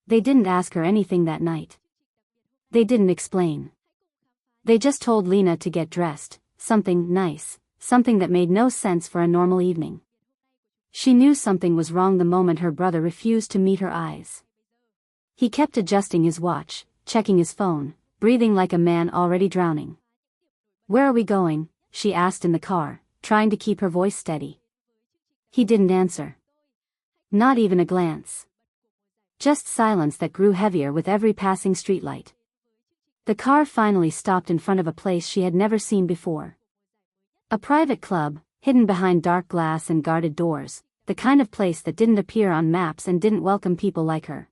They didn't ask her anything that night. They didn't explain. They just told Lena to get dressed, something nice, something that made no sense for a normal evening. She knew something was wrong the moment her brother refused to meet her eyes. He kept adjusting his watch, checking his phone, breathing like a man already drowning. "Where are we going?" she asked in the car, trying to keep her voice steady. He didn't answer. Not even a glance. Just silence that grew heavier with every passing streetlight. The car finally stopped in front of a place she had never seen before. A private club, hidden behind dark glass and guarded doors, the kind of place that didn't appear on maps and didn't welcome people like her.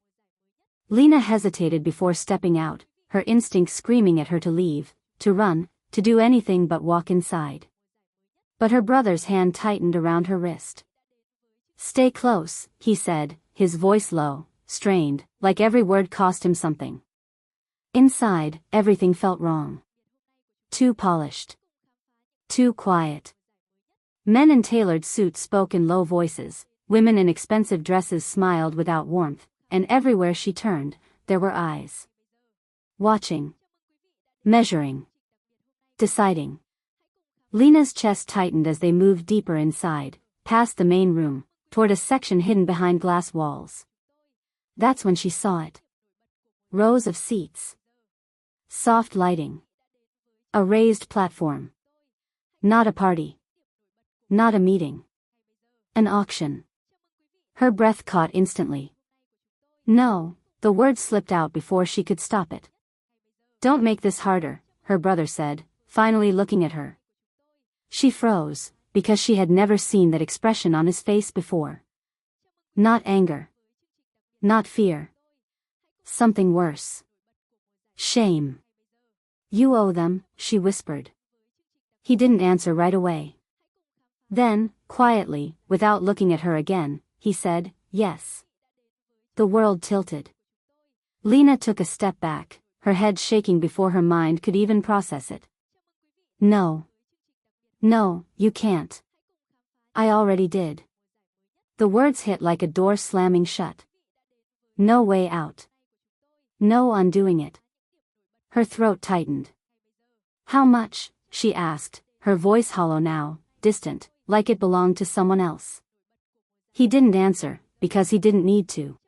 Lena hesitated before stepping out, her instincts screaming at her to leave, to run, to do anything but walk inside. But her brother's hand tightened around her wrist. "Stay close," he said, his voice low, strained, like every word cost him something. Inside, everything felt wrong. Too polished. Too quiet. Men in tailored suits spoke in low voices, women in expensive dresses smiled without warmth, and everywhere she turned, there were eyes. Watching. Measuring. Deciding. Lena's chest tightened as they moved deeper inside, past the main room, toward a section hidden behind glass walls. That's when she saw it. Rows of seats. Soft lighting. A raised platform. Not a party. Not a meeting. An auction. Her breath caught instantly. "No," the word slipped out before she could stop it. "Don't make this harder," her brother said, finally looking at her. She froze, because she had never seen that expression on his face before. Not anger. Not fear. Something worse. Shame. "You owe them," she whispered. He didn't answer right away. Then, quietly, without looking at her again, he said, "Yes." The world tilted. Lena took a step back, her head shaking before her mind could even process it. "No. No, you can't. I already did." The words hit like a door slamming shut. No way out. No undoing it. Her throat tightened. "How much?" she asked, her voice hollow now, distant, like it belonged to someone else. He didn't answer, because he didn't need to.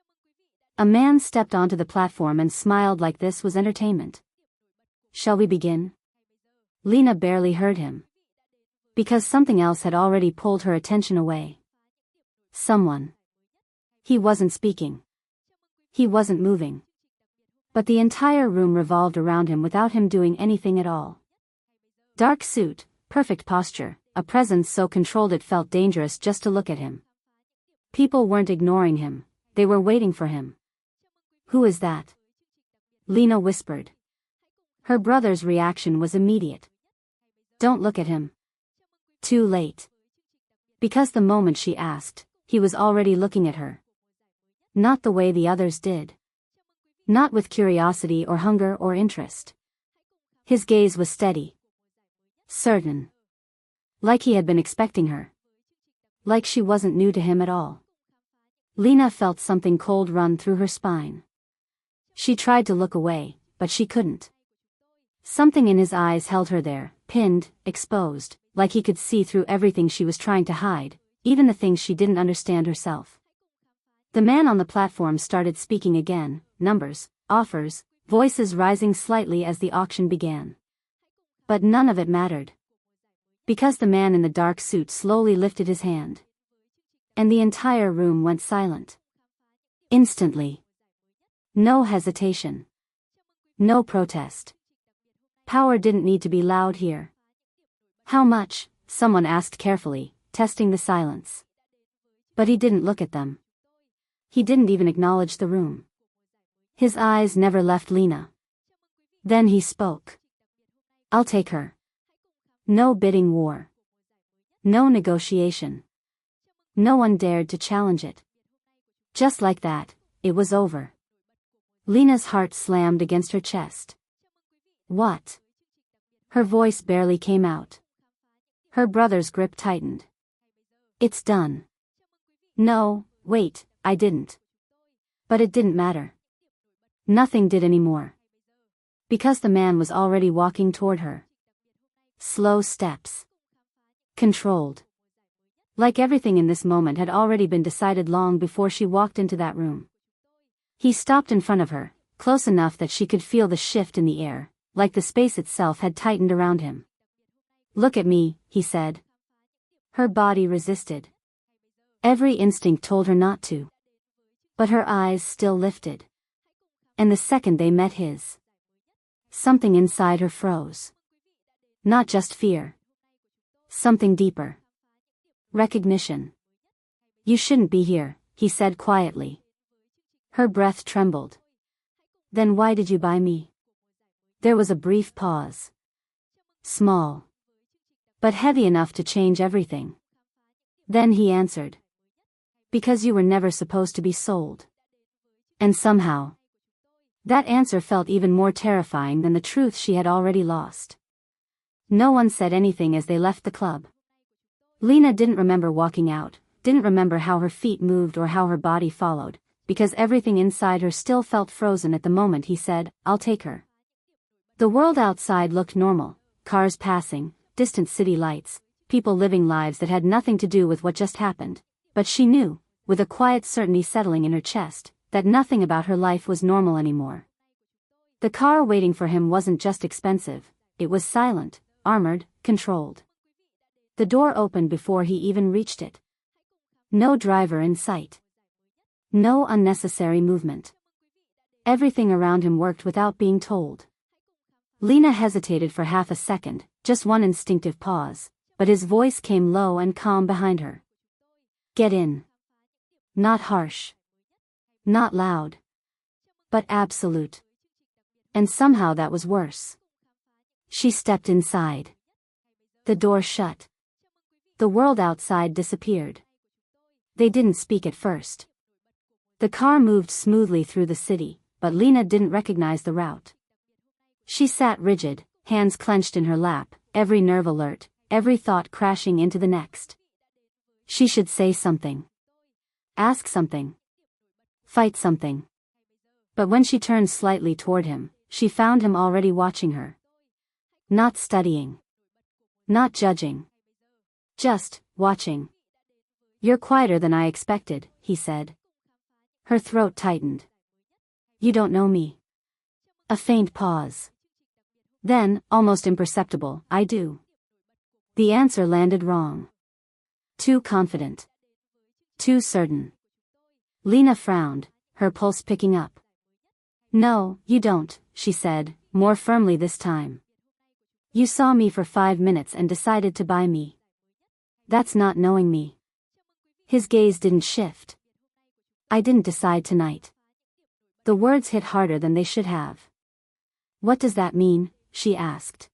A man stepped onto the platform and smiled like this was entertainment. "Shall we begin?" Lena barely heard him. Because something else had already pulled her attention away. Someone. He wasn't speaking. He wasn't moving. But the entire room revolved around him without him doing anything at all. Dark suit, perfect posture, a presence so controlled it felt dangerous just to look at him. People weren't ignoring him, they were waiting for him. "Who is that?" Lena whispered. Her brother's reaction was immediate. "Don't look at him." Too late. Because the moment she asked, he was already looking at her. Not the way the others did. Not with curiosity or hunger or interest. His gaze was steady. Certain. Like he had been expecting her. Like she wasn't new to him at all. Lena felt something cold run through her spine. She tried to look away, but she couldn't. Something in his eyes held her there, pinned, exposed, like he could see through everything she was trying to hide, even the things she didn't understand herself. The man on the platform started speaking again, numbers, offers, voices rising slightly as the auction began. But none of it mattered. Because the man in the dark suit slowly lifted his hand. And the entire room went silent. Instantly. No hesitation. No protest. Power didn't need to be loud here. "How much?" someone asked carefully, testing the silence. But he didn't look at them. He didn't even acknowledge the room. His eyes never left Lena. Then he spoke. "I'll take her." No bidding war. No negotiation. No one dared to challenge it. Just like that, it was over. Lena's heart slammed against her chest. "What?" Her voice barely came out. Her brother's grip tightened. "It's done." "No, wait, I didn't." But it didn't matter. Nothing did anymore. Because the man was already walking toward her. Slow steps. Controlled. Like everything in this moment had already been decided long before she walked into that room. He stopped in front of her, close enough that she could feel the shift in the air, like the space itself had tightened around him. "Look at me," he said. Her body resisted. Every instinct told her not to. But her eyes still lifted. And the second they met his, something inside her froze. Not just fear. Something deeper. Recognition. "You shouldn't be here," he said quietly. Her breath trembled. "Then why did you buy me?" There was a brief pause. Small. But heavy enough to change everything. Then he answered. "Because you were never supposed to be sold." And somehow, that answer felt even more terrifying than the truth she had already lost. No one said anything as they left the club. Lena didn't remember walking out, didn't remember how her feet moved or how her body followed, because everything inside her still felt frozen at the moment he said, "I'll take her." The world outside looked normal, cars passing, distant city lights, people living lives that had nothing to do with what just happened, but she knew, with a quiet certainty settling in her chest, that nothing about her life was normal anymore. The car waiting for him wasn't just expensive, it was silent, armored, controlled. The door opened before he even reached it. No driver in sight. No unnecessary movement. Everything around him worked without being told. Lena hesitated for half a second, just one instinctive pause, but his voice came low and calm behind her. "Get in." Not harsh. Not loud. But absolute. And somehow that was worse. She stepped inside. The door shut. The world outside disappeared. They didn't speak at first. The car moved smoothly through the city, but Lena didn't recognize the route. She sat rigid, hands clenched in her lap, every nerve alert, every thought crashing into the next. She should say something. Ask something. Fight something. But when she turned slightly toward him, she found him already watching her. Not studying. Not judging. Just watching. "You're quieter than I expected," he said. Her throat tightened. "You don't know me." A faint pause. Then, almost imperceptible, "I do." The answer landed wrong. Too confident. Too certain. Lena frowned, her pulse picking up. "No, you don't," she said, more firmly this time. "You saw me for 5 minutes and decided to buy me. That's not knowing me." His gaze didn't shift. "I didn't decide tonight." The words hit harder than they should have. "What does that mean?" she asked.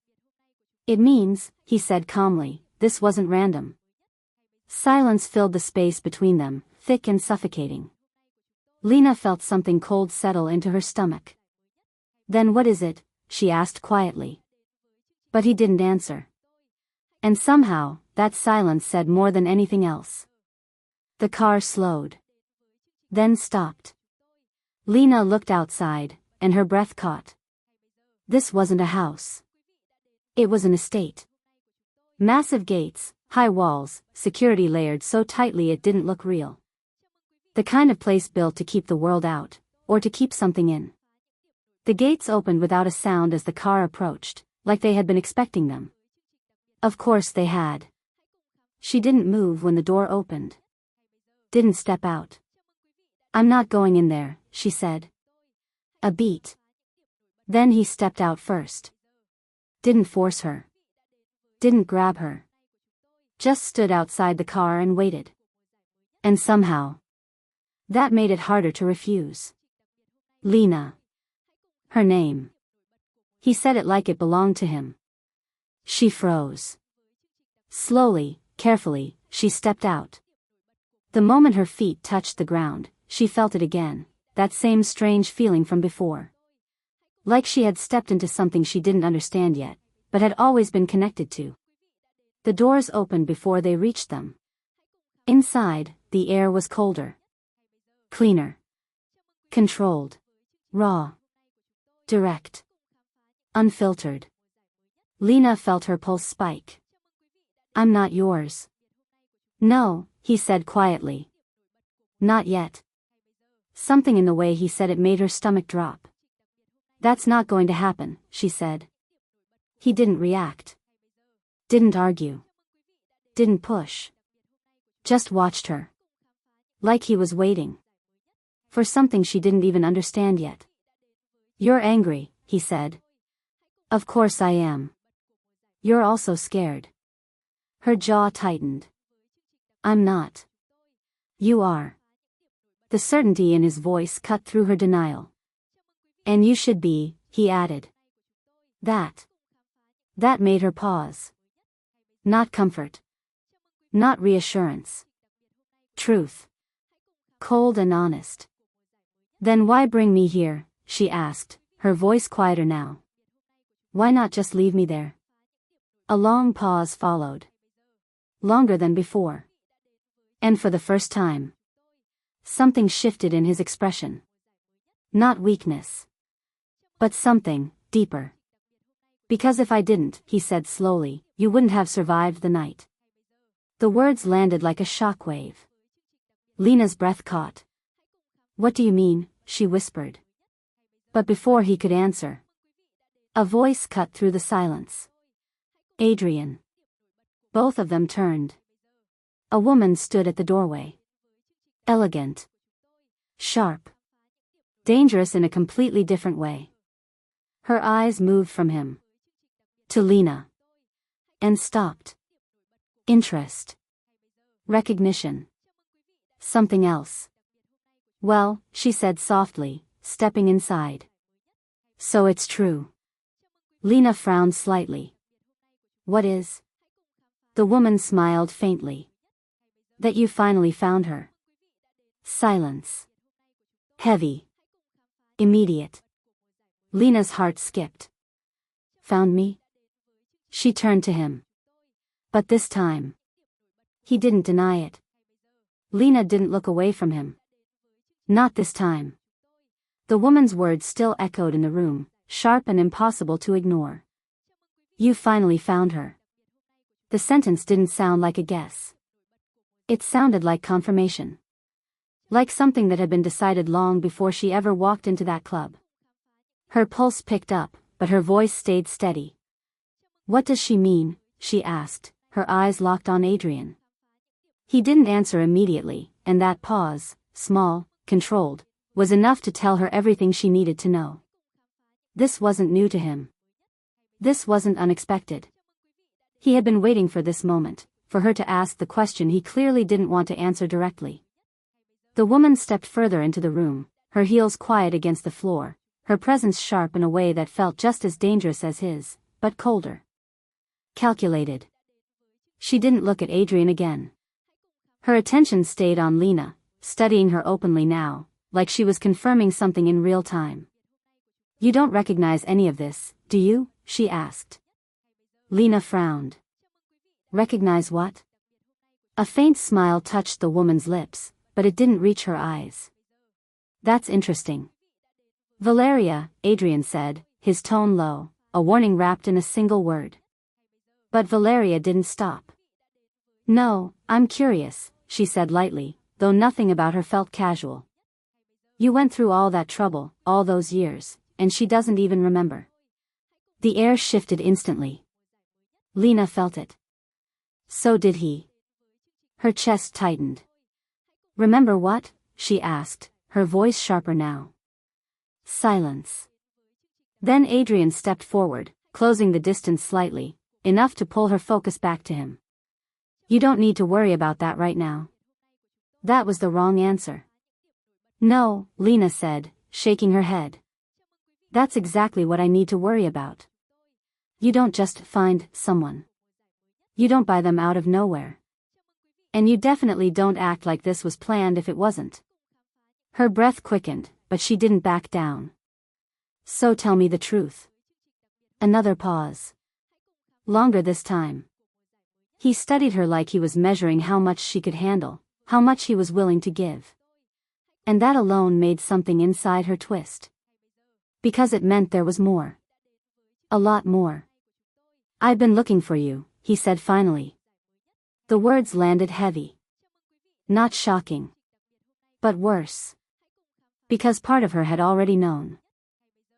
"It means," he said calmly, "this wasn't random." Silence filled the space between them, thick and suffocating. Lena felt something cold settle into her stomach. "Then what is it?" she asked quietly. But he didn't answer. And somehow, that silence said more than anything else. The car slowed. Then stopped. Lena looked outside, and her breath caught. This wasn't a house. It was an estate. Massive gates, high walls, security layered so tightly it didn't look real. The kind of place built to keep the world out, or to keep something in. The gates opened without a sound as the car approached, like they had been expecting them. Of course they had. She didn't move when the door opened. Didn't step out. "I'm not going in there," she said. A beat. Then he stepped out first. Didn't force her. Didn't grab her. Just stood outside the car and waited. And somehow, that made it harder to refuse. Lena. Her name. He said it like it belonged to him. She froze. Slowly, carefully, she stepped out. The moment her feet touched the ground, she felt it again, that same strange feeling from before. Like she had stepped into something she didn't understand yet, but had always been connected to. The doors opened before they reached them. Inside, the air was colder. Cleaner. Controlled. Raw. Direct. Unfiltered. Lena felt her pulse spike. I'm not yours. No, he said quietly. Not yet. Something in the way he said it made her stomach drop. That's not going to happen, she said. He didn't react. Didn't argue. Didn't push. Just watched her. Like he was waiting. For something she didn't even understand yet. You're angry, he said. Of course I am. You're also scared. Her jaw tightened. I'm not. You are. The certainty in his voice cut through her denial. And you should be, he added. That made her pause. Not comfort. Not reassurance. Truth. Cold and honest. Then why bring me here, she asked, her voice quieter now. Why not just leave me there? A long pause followed. Longer than before. And for the first time, something shifted in his expression. Not weakness. But something deeper. Because if I didn't, he said slowly, you wouldn't have survived the night. The words landed like a shockwave. Lena's breath caught. What do you mean? She whispered. But before he could answer, a voice cut through the silence. Adrian. Both of them turned. A woman stood at the doorway. Elegant. Sharp. Dangerous in a completely different way. Her eyes moved from him to Lena. And stopped. Interest. Recognition. Something else. Well, she said softly, stepping inside. So it's true. Lena frowned slightly. What is? The woman smiled faintly. That you finally found her. Silence. Heavy. Immediate. Lena's heart skipped. Found me? She turned to him. But this time. He didn't deny it. Lena didn't look away from him. Not this time. The woman's words still echoed in the room, sharp and impossible to ignore. You finally found her. The sentence didn't sound like a guess. It sounded like confirmation. Like something that had been decided long before she ever walked into that club. Her pulse picked up, but her voice stayed steady. What does she mean? She asked, her eyes locked on Adrian. He didn't answer immediately, and that pause, small, controlled, was enough to tell her everything she needed to know. This wasn't new to him. This wasn't unexpected. He had been waiting for this moment, for her to ask the question he clearly didn't want to answer directly. The woman stepped further into the room, her heels quiet against the floor, her presence sharp in a way that felt just as dangerous as his, but colder. Calculated. She didn't look at Adrian again. Her attention stayed on Lena, studying her openly now, like she was confirming something in real time. You don't recognize any of this, do you? She asked. Lena frowned. Recognize what? A faint smile touched the woman's lips, but it didn't reach her eyes. That's interesting. Valeria, Adrian said, his tone low, a warning wrapped in a single word. But Valeria didn't stop. No, I'm curious, she said lightly, though nothing about her felt casual. You went through all that trouble, all those years, and she doesn't even remember. The air shifted instantly. Lena felt it. So did he. Her chest tightened. Remember what? She asked, her voice sharper now. Silence. Then Adrian stepped forward, closing the distance slightly, enough to pull her focus back to him. You don't need to worry about that right now. That was the wrong answer. No, Lena said, shaking her head. That's exactly what I need to worry about. You don't just find someone. You don't buy them out of nowhere. And you definitely don't act like this was planned if it wasn't. Her breath quickened, but she didn't back down. So tell me the truth. Another pause. Longer this time. He studied her like he was measuring how much she could handle, how much he was willing to give. And that alone made something inside her twist. Because it meant there was more. A lot more. "I've been looking for you," he said finally. The words landed heavy. Not shocking. But worse. Because part of her had already known.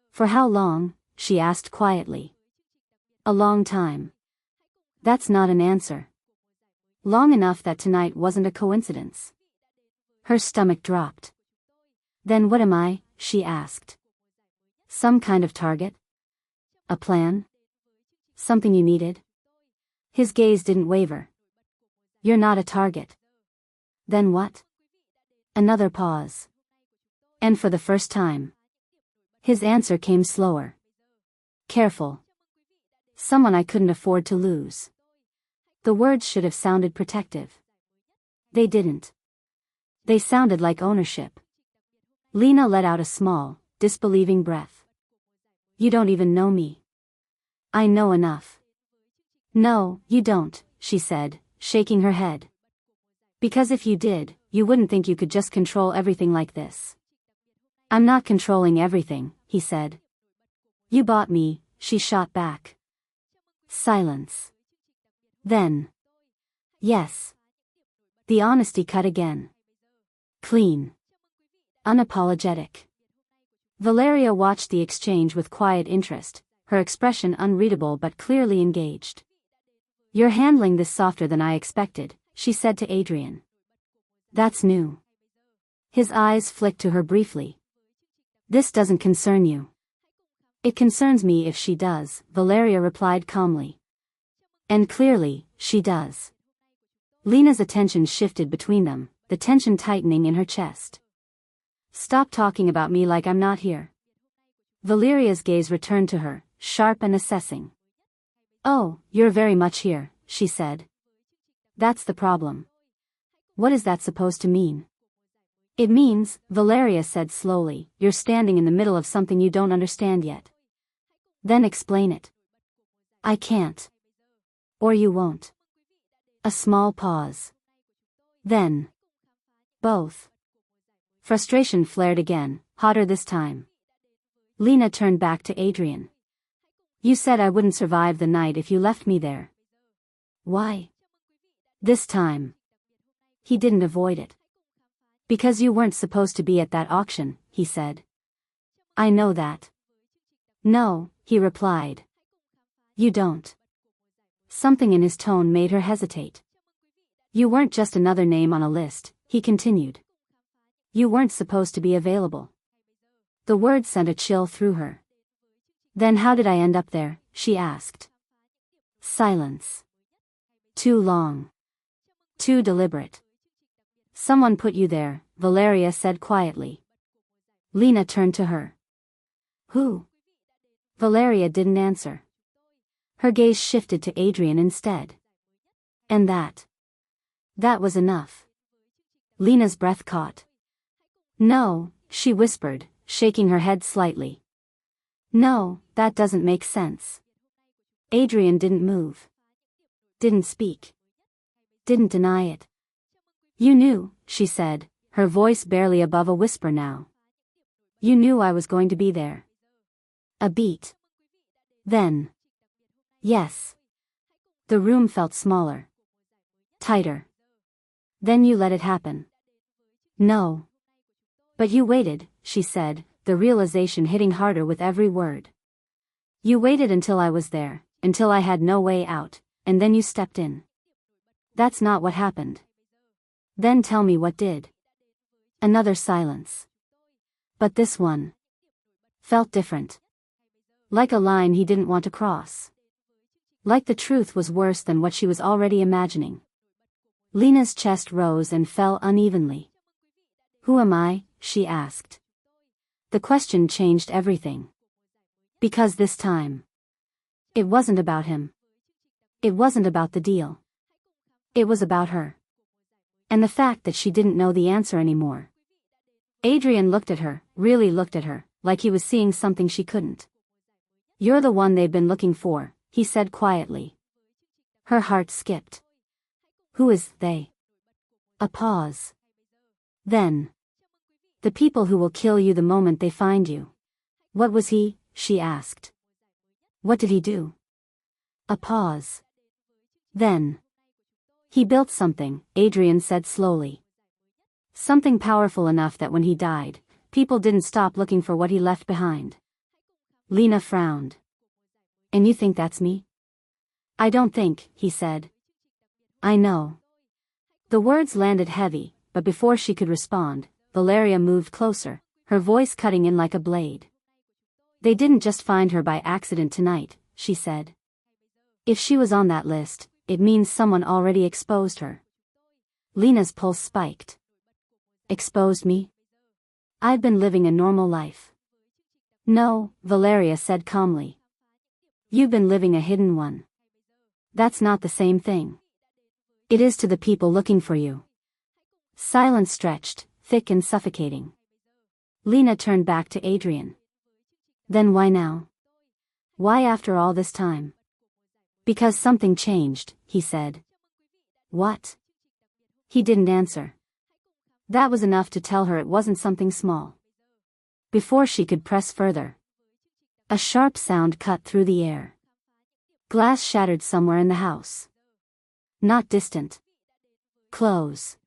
"For how long?" she asked quietly. "A long time." That's not an answer. Long enough that tonight wasn't a coincidence. Her stomach dropped. "Then what am I?" she asked. "Some kind of target? A plan? Something you needed?" His gaze didn't waver. "You're not a target." "Then what?" Another pause. And for the first time, his answer came slower. "Careful. Someone I couldn't afford to lose." The words should have sounded protective. They didn't. They sounded like ownership. Lena let out a small, disbelieving breath. "You don't even know me." "I know enough." "No, you don't," she said, shaking her head. "Because if you did, you wouldn't think you could just control everything like this." "I'm not controlling everything," he said. "You bought me," she shot back. Silence. Then. "Yes." The honesty cut again. Clean. Unapologetic. Valeria watched the exchange with quiet interest, her expression unreadable but clearly engaged. "You're handling this softer than I expected," she said to Adrian. "That's new." His eyes flicked to her briefly. "This doesn't concern you." "It concerns me if she does," Valeria replied calmly. And clearly, she does. Lena's attention shifted between them, the tension tightening in her chest. "Stop talking about me like I'm not here." Valeria's gaze returned to her, sharp and assessing. "Oh, you're very much here," she said. "That's the problem." "What is that supposed to mean?" "It means," Valeria said slowly, "you're standing in the middle of something you don't understand yet." "Then explain it." "I can't." "Or you won't." A small pause. Then. "Both." Frustration flared again, hotter this time. Lena turned back to Adrian. "You said I wouldn't survive the night if you left me there." "Why?" This time. He didn't avoid it. "Because you weren't supposed to be at that auction," he said. "I know that." "No," he replied. "You don't." Something in his tone made her hesitate. "You weren't just another name on a list," he continued. "You weren't supposed to be available." The words sent a chill through her. "Then how did I end up there?" she asked. Silence. Too long. Too deliberate. "Someone put you there," Valeria said quietly. Lena turned to her. "Who?" Valeria didn't answer. Her gaze shifted to Adrian instead. And that was enough. Lena's breath caught. "No," she whispered, shaking her head slightly. "No, that doesn't make sense." Adrian didn't move. Didn't speak. Didn't deny it. "You knew," she said, her voice barely above a whisper now. "You knew I was going to be there." A beat. Then. "Yes." The room felt smaller. Tighter. "Then you let it happen." "No." "But you waited," she said, the realization hitting harder with every word. "You waited until I was there, until I had no way out, and then you stepped in." "That's not what happened." "Then tell me what did." Another silence. But this one felt different. Like a line he didn't want to cross. Like the truth was worse than what she was already imagining. Lena's chest rose and fell unevenly. "Who am I?" she asked. The question changed everything. Because this time, it wasn't about him. It wasn't about the deal. It was about her. And the fact that she didn't know the answer anymore. Adrian looked at her, really looked at her, like he was seeing something she couldn't. "You're the one they've been looking for," he said quietly. Her heart skipped. "Who is they?" A pause. Then. "The people who will kill you the moment they find you." What was he? She asked. What did he do? A pause. Then. He built something, Adrian said slowly. Something powerful enough that when he died, people didn't stop looking for what he left behind. Lena frowned. And you think that's me? I don't think, he said. I know. The words landed heavy, but before she could respond, Valeria moved closer, her voice cutting in like a blade. They didn't just find her by accident tonight, she said. If she was on that list, it means someone already exposed her. Lena's pulse spiked. Exposed me? I've been living a normal life. No, Valeria said calmly. You've been living a hidden one. That's not the same thing. It is to the people looking for you. Silence stretched, thick and suffocating. Lena turned back to Adrian. Then why now? Why after all this time? Because something changed, he said. What? He didn't answer. That was enough to tell her it wasn't something small. Before she could press further, a sharp sound cut through the air. Glass shattered somewhere in the house. Not distant. Close.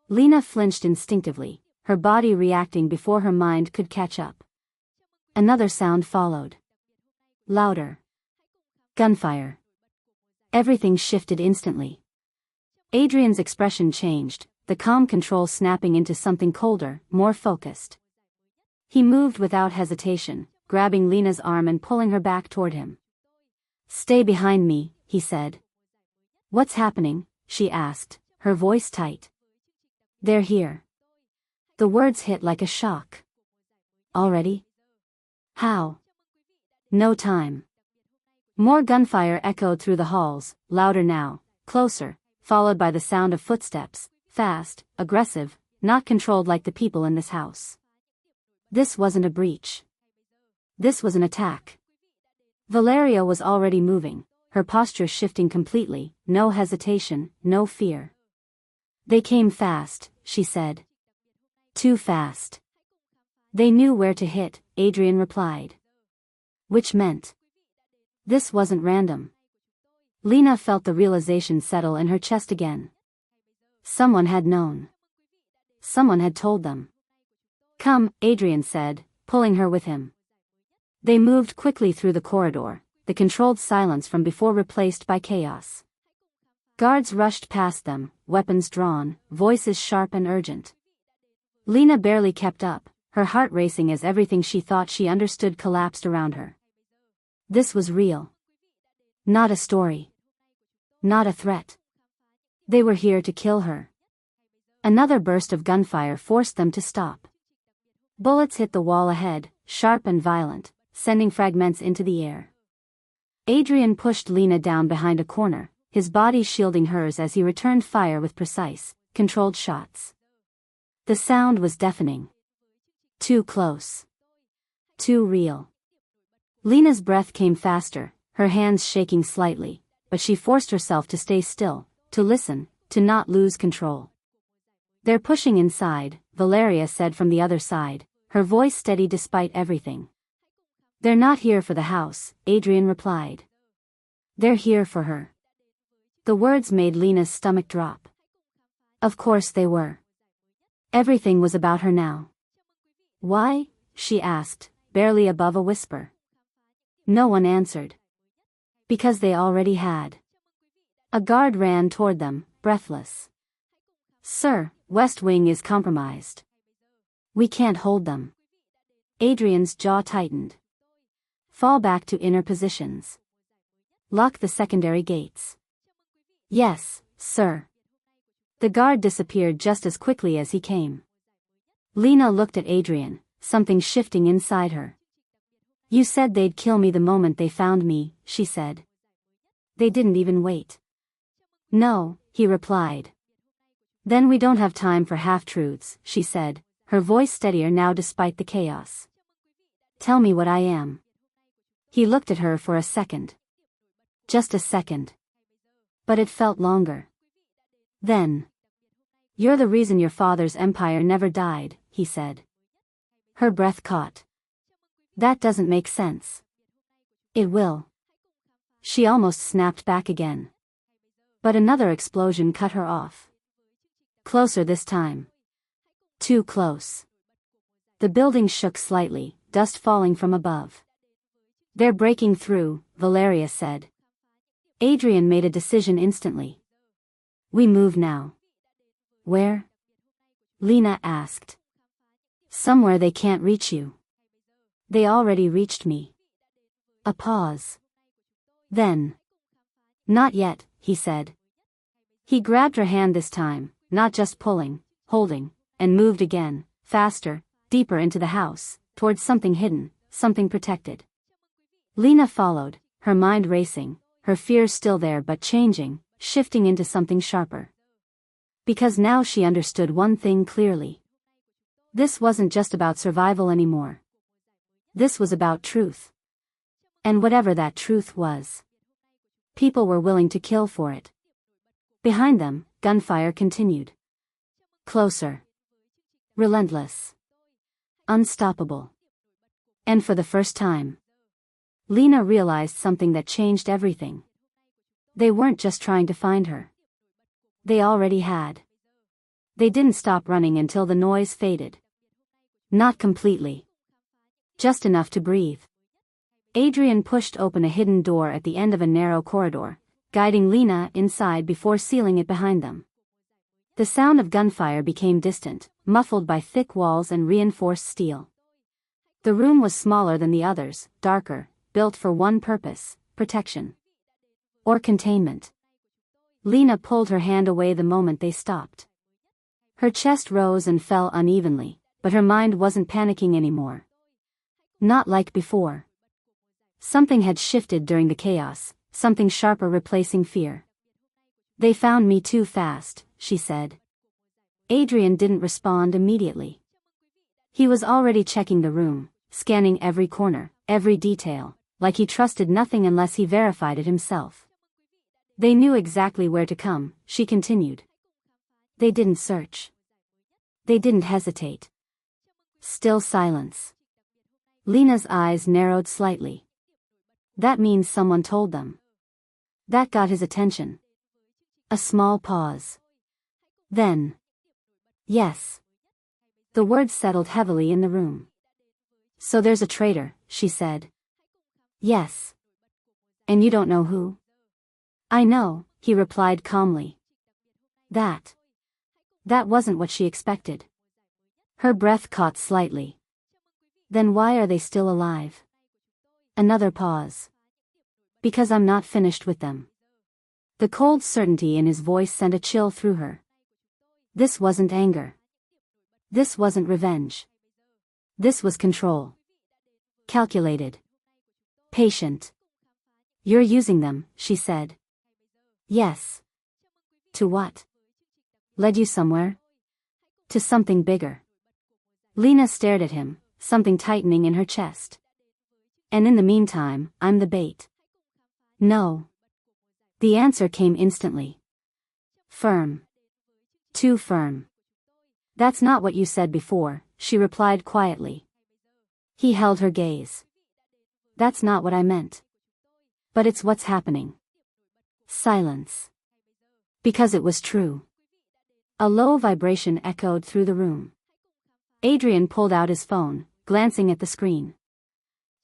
Lena flinched instinctively, her body reacting before her mind could catch up. Another sound followed. Louder. Gunfire. Everything shifted instantly. Adrian's expression changed, the calm control snapping into something colder, more focused. He moved without hesitation, grabbing Lena's arm and pulling her back toward him. Stay behind me, he said. What's happening? She asked, her voice tight. They're here. The words hit like a shock. Already? How? No time. More gunfire echoed through the halls, louder now, closer, followed by the sound of footsteps, fast, aggressive, not controlled like the people in this house. This wasn't a breach. This was an attack. Valeria was already moving, her posture shifting completely, no hesitation, no fear. They came fast, she said. Too fast. They knew where to hit, Adrian replied. Which meant this wasn't random. Lena felt the realization settle in her chest again. Someone had known. Someone had told them. Come, Adrian said, pulling her with him. They moved quickly through the corridor, the controlled silence from before replaced by chaos. Guards rushed past them, weapons drawn, voices sharp and urgent. Lena barely kept up, her heart racing as everything she thought she understood collapsed around her. This was real. Not a story. Not a threat. They were here to kill her. Another burst of gunfire forced them to stop. Bullets hit the wall ahead, sharp and violent, sending fragments into the air. Adrian pushed Lena down behind a corner, his body shielding hers as he returned fire with precise, controlled shots. The sound was deafening. Too close. Too real. Lena's breath came faster, her hands shaking slightly, but she forced herself to stay still, to listen, to not lose control. They're pushing inside, Valeria said from the other side, her voice steady despite everything. They're not here for the house, Adrian replied. They're here for her. The words made Lena's stomach drop. Of course they were. Everything was about her now. Why? She asked, barely above a whisper. No one answered. Because they already had. A guard ran toward them, breathless. Sir, West Wing is compromised. We can't hold them. Adrian's jaw tightened. Fall back to inner positions. Lock the secondary gates. Yes, sir. The guard disappeared just as quickly as he came. Lena looked at Adrian, something shifting inside her. You said they'd kill me the moment they found me, she said. They didn't even wait. No, he replied. Then we don't have time for half-truths, she said, her voice steadier now despite the chaos. Tell me what I am. He looked at her for a second. Just a second. But it felt longer. Then. You're the reason your father's empire never died, he said. Her breath caught. That doesn't make sense. It will. She almost snapped back again. But another explosion cut her off. Closer this time. Too close. The building shook slightly, dust falling from above. They're breaking through, Valeria said. Adrian made a decision instantly. We move now. Where? Lena asked. Somewhere they can't reach you. They already reached me. A pause. Then. Not yet, he said. He grabbed her hand this time, not just pulling, holding, and moved again, faster, deeper into the house, towards something hidden, something protected. Lena followed, her mind racing, her fears still there but changing, shifting into something sharper. Because now she understood one thing clearly. This wasn't just about survival anymore. This was about truth. And whatever that truth was. People were willing to kill for it. Behind them, gunfire continued. Closer. Relentless. Unstoppable. And for the first time, Lena realized something that changed everything. They weren't just trying to find her. They already had. They didn't stop running until the noise faded. Not completely. Just enough to breathe. Adrian pushed open a hidden door at the end of a narrow corridor, guiding Lena inside before sealing it behind them. The sound of gunfire became distant, muffled by thick walls and reinforced steel. The room was smaller than the others, darker, built for one purpose, protection. Or containment. Lena pulled her hand away the moment they stopped. Her chest rose and fell unevenly, but her mind wasn't panicking anymore. Not like before. Something had shifted during the chaos, something sharper replacing fear. They found me too fast, she said. Adrian didn't respond immediately. He was already checking the room, scanning every corner, every detail, like he trusted nothing unless he verified it himself. They knew exactly where to come, she continued. They didn't search. They didn't hesitate. Still silence. Lena's eyes narrowed slightly. That means someone told them. That got his attention. A small pause. Then. Yes. The words settled heavily in the room. So there's a traitor, she said. Yes. And you don't know who? I know, he replied calmly. That wasn't what she expected. Her breath caught slightly. Then why are they still alive? Another pause. Because I'm not finished with them. The cold certainty in his voice sent a chill through her. This wasn't anger. This wasn't revenge. This was control. Calculated. Patient. You're using them, she said. Yes. To what? Led you somewhere? To something bigger. Lena stared at him, something tightening in her chest. And in the meantime, I'm the bait. No. The answer came instantly. Firm. Too firm. That's not what you said before, she replied quietly. He held her gaze. That's not what I meant. But it's what's happening. Silence. Because it was true. A low vibration echoed through the room. Adrian pulled out his phone, glancing at the screen.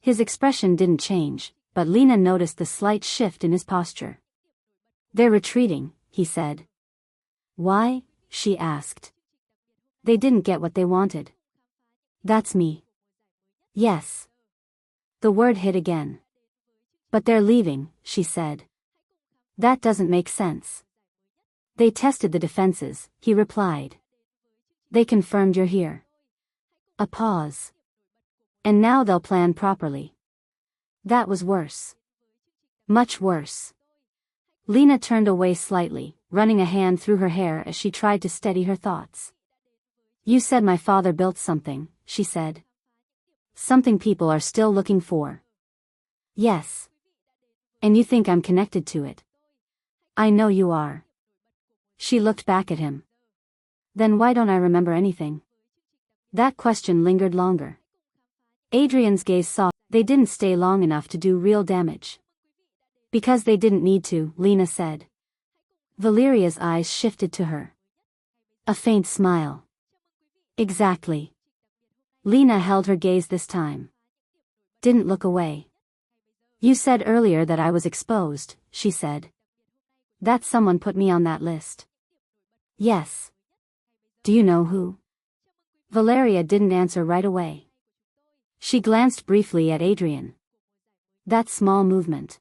His expression didn't change, but Lena noticed the slight shift in his posture. They're retreating, he said. Why? She asked. They didn't get what they wanted. That's me. Yes. The word hit again. But they're leaving, she said. That doesn't make sense. They tested the defenses, he replied. They confirmed you're here. A pause. And now they'll plan properly. That was worse. Much worse. Lena turned away slightly, running a hand through her hair as she tried to steady her thoughts. You said my father built something, she said. Something people are still looking for. Yes. And you think I'm connected to it? I know you are. She looked back at him. Then why don't I remember anything? That question lingered longer. Adrian's gaze saw they didn't stay long enough to do real damage. Because they didn't need to, Lena said. Valeria's eyes shifted to her. A faint smile. Exactly. Lena held her gaze this time. Didn't look away. You said earlier that I was exposed, she said. That someone put me on that list. Yes. Do you know who? Valeria didn't answer right away. She glanced briefly at Adrian. That small movement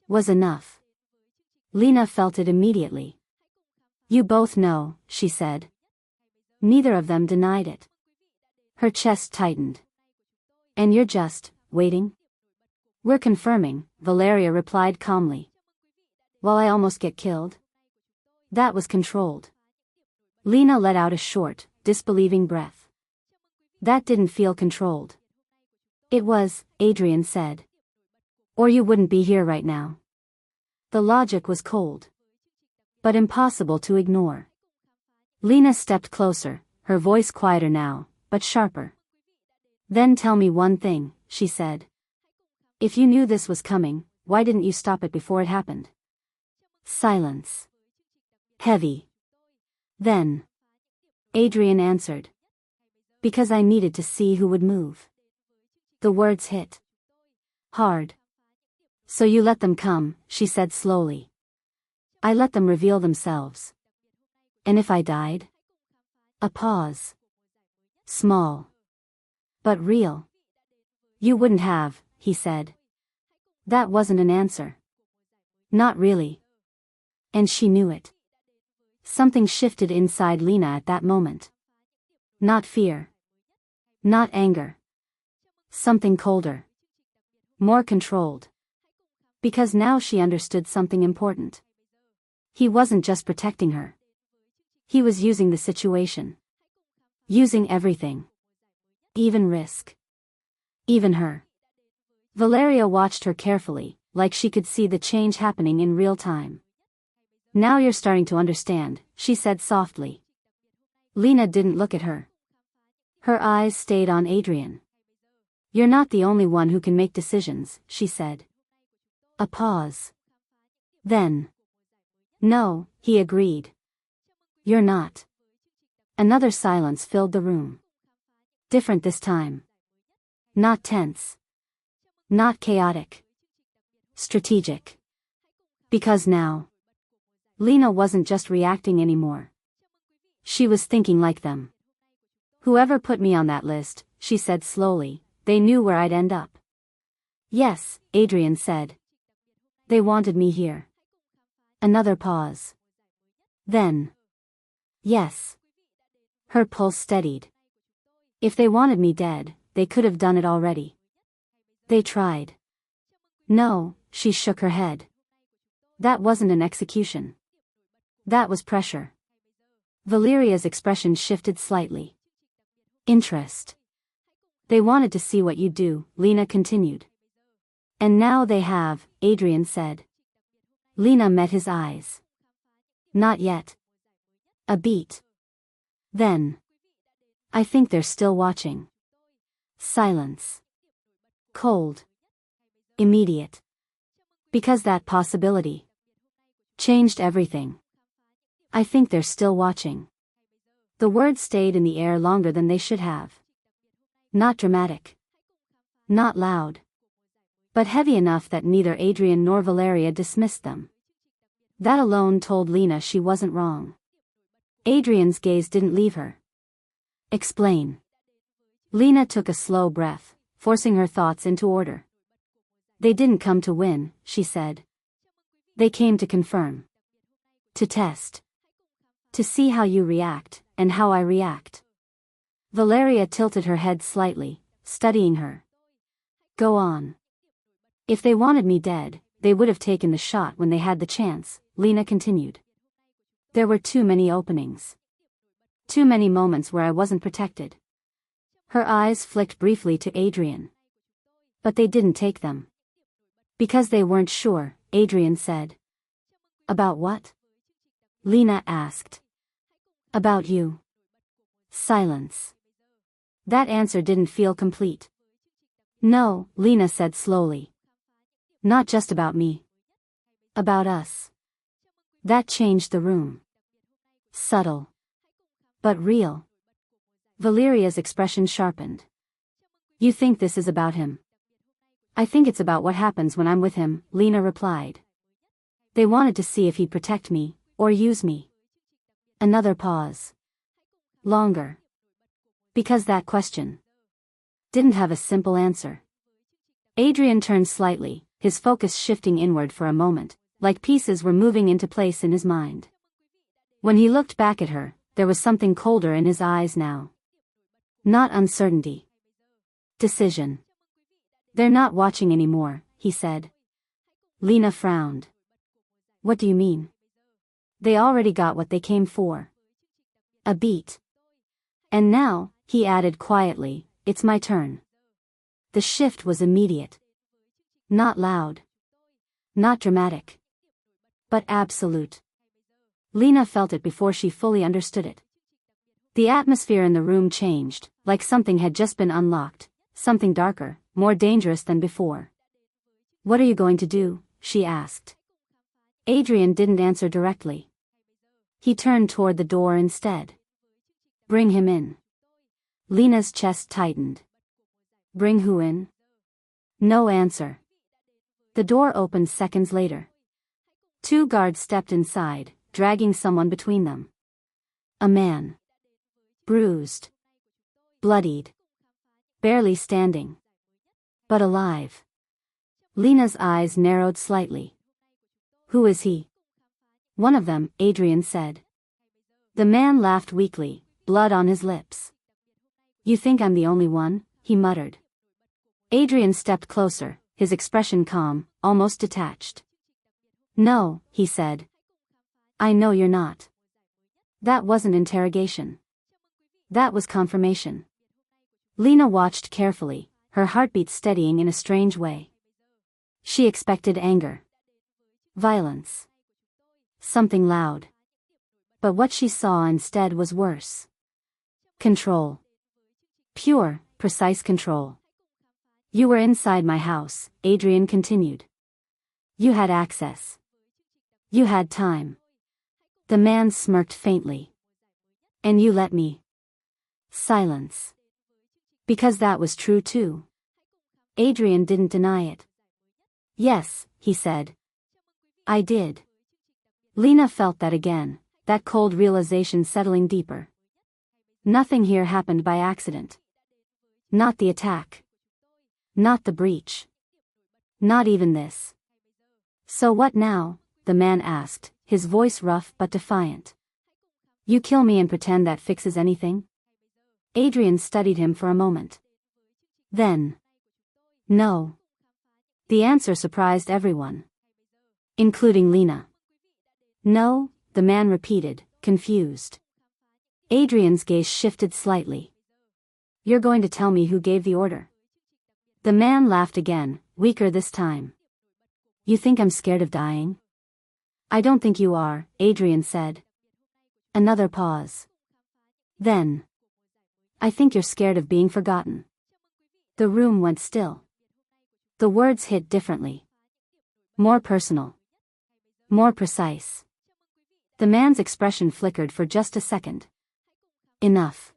was enough. Lena felt it immediately. You both know, she said. Neither of them denied it. Her chest tightened. And you're just waiting? We're confirming, Valeria replied calmly. While I almost get killed? That was controlled. Lena let out a short, disbelieving breath. That didn't feel controlled. It was, Adrian said. Or you wouldn't be here right now. The logic was cold. But impossible to ignore. Lena stepped closer, her voice quieter now, but sharper. Then tell me one thing, she said. If you knew this was coming, why didn't you stop it before it happened? Silence. Heavy. Then. Adrian answered. Because I needed to see who would move. The words hit hard. So you let them come, she said slowly. I let them reveal themselves. And if I died? A pause. Small. But real. You wouldn't have, he said. That wasn't an answer. Not really. And she knew it. Something shifted inside Lena at that moment. Not fear. Not anger. Something colder. More controlled. Because now she understood something important. He wasn't just protecting her. He was using the situation. Using everything. Even risk. Even her. Valeria watched her carefully, like she could see the change happening in real time. Now you're starting to understand, she said softly. Lena didn't look at her. Her eyes stayed on Adrian. You're not the only one who can make decisions, she said. A pause. Then. No, he agreed. You're not. Another silence filled the room. Different this time. Not tense. Not chaotic. Strategic. Because now. Lena wasn't just reacting anymore. She was thinking like them. Whoever put me on that list, she said slowly, they knew where I'd end up. Yes, Adrian said. They wanted me here. Another pause. Then. Yes. Her pulse steadied. If they wanted me dead, they could have done it already. They tried. No, she shook her head. That wasn't an execution. That was pressure. Valeria's expression shifted slightly. Interest. They wanted to see what you'd do, Lena continued. And now they have, Adrian said. Lena met his eyes. Not yet. A beat. Then. I think they're still watching. Silence. Cold. Immediate. Because that possibility changed everything. I think they're still watching. The words stayed in the air longer than they should have. Not dramatic. Not loud. But heavy enough that neither Adrian nor Valeria dismissed them. That alone told Lena she wasn't wrong. Adrian's gaze didn't leave her. Explain. Lena took a slow breath, forcing her thoughts into order. They didn't come to win, she said. They came to confirm. To test. To see how you react, and how I react. Valeria tilted her head slightly, studying her. Go on. If they wanted me dead, they would have taken the shot when they had the chance, Lena continued. There were too many openings. Too many moments where I wasn't protected. Her eyes flicked briefly to Adrian. But they didn't take them. Because they weren't sure, Adrian said. About what? Lena asked. About you. Silence. That answer didn't feel complete. No, Lena said slowly. Not just about me. About us. That changed the room. Subtle. But real. Valeria's expression sharpened. You think this is about him? I think it's about what happens when I'm with him, Lena replied. They wanted to see if he'd protect me, or use me. Another pause. Longer. Because that question didn't have a simple answer. Adrian turned slightly, his focus shifting inward for a moment, like pieces were moving into place in his mind. When he looked back at her, there was something colder in his eyes now. Not uncertainty. Decision. They're not watching anymore, he said. Lena frowned. What do you mean? They already got what they came for. A beat. And now, he added quietly, it's my turn. The shift was immediate. Not loud. Not dramatic. But absolute. Lena felt it before she fully understood it. The atmosphere in the room changed, like something had just been unlocked, something darker, more dangerous than before. What are you going to do? She asked. Adrian didn't answer directly. He turned toward the door instead. Bring him in. Lena's chest tightened. Bring who in? No answer. The door opened seconds later. 2 guards stepped inside, dragging someone between them. A man. Bruised. Bloodied. Barely standing. But alive. Lena's eyes narrowed slightly. Who is he? One of them, Adrian said. The man laughed weakly, blood on his lips. You think I'm the only one? He muttered. Adrian stepped closer, his expression calm, almost detached. No, he said. I know you're not. That wasn't interrogation. That was confirmation. Lena watched carefully, her heartbeat steadying in a strange way. She expected anger. Violence. Something loud. But what she saw instead was worse. Control. Pure, precise control. You were inside my house, Adrian continued. You had access. You had time. The man smirked faintly. And you let me. Silence. Because that was true too. Adrian didn't deny it. Yes, he said. I did. Lena felt that again, that cold realization settling deeper. Nothing here happened by accident. Not the attack. Not the breach. Not even this. So what now? The man asked, his voice rough but defiant. You kill me and pretend that fixes anything? Adrian studied him for a moment. Then. No. The answer surprised everyone. Including Lena. No, the man repeated, confused. Adrian's gaze shifted slightly. You're going to tell me who gave the order? The man laughed again, weaker this time. You think I'm scared of dying? I don't think you are, Adrian said. Another pause. Then. I think you're scared of being forgotten. The room went still. The words hit differently. More personal. More precise. The man's expression flickered for just a second. Enough.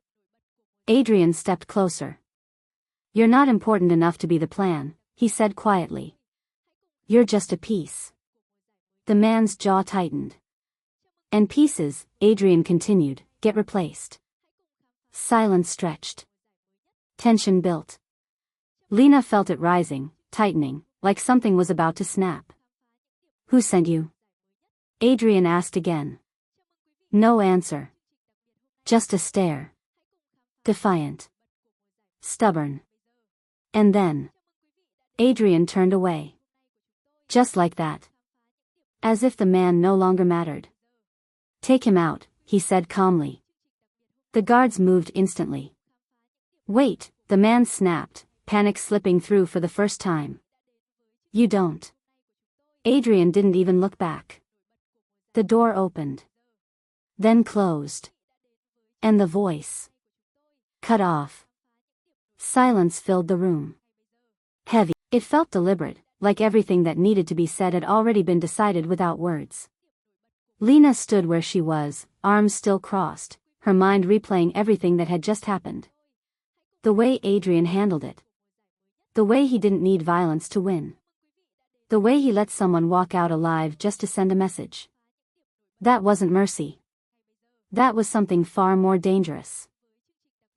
Adrian stepped closer. You're not important enough to be the plan, he said quietly. You're just a piece. The man's jaw tightened. And pieces, Adrian continued, get replaced. Silence stretched. Tension built. Lena felt it rising, tightening, like something was about to snap. Who sent you? Adrian asked again. No answer. Just a stare. Defiant. Stubborn. And then. Adrian turned away. Just like that. As if the man no longer mattered. Take him out, he said calmly. The guards moved instantly. Wait, the man snapped, panic slipping through for the first time. You don't. Adrian didn't even look back. The door opened. Then closed. And the voice. Cut off. Silence filled the room. Heavy. It felt deliberate, like everything that needed to be said had already been decided without words. Lena stood where she was, arms still crossed, her mind replaying everything that had just happened. The way Adrian handled it. The way he didn't need violence to win. The way he let someone walk out alive just to send a message. That wasn't mercy. That was something far more dangerous.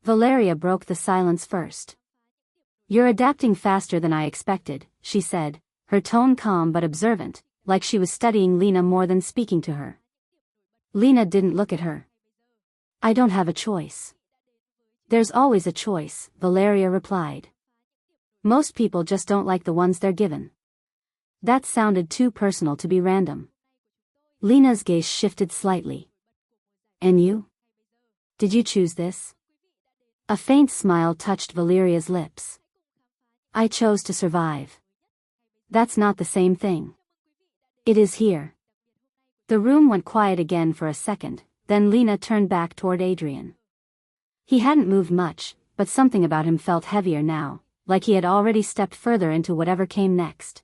Valeria broke the silence first. "You're adapting faster than I expected," she said, her tone calm but observant, like she was studying Lena more than speaking to her. Lena didn't look at her. "I don't have a choice." "There's always a choice," Valeria replied. "Most people just don't like the ones they're given." That sounded too personal to be random. Lena's gaze shifted slightly. "And you? Did you choose this?" A faint smile touched Valeria's lips. "I chose to survive." "That's not the same thing." "It is here." The room went quiet again for a second, then Lena turned back toward Adrian. He hadn't moved much, but something about him felt heavier now, like he had already stepped further into whatever came next.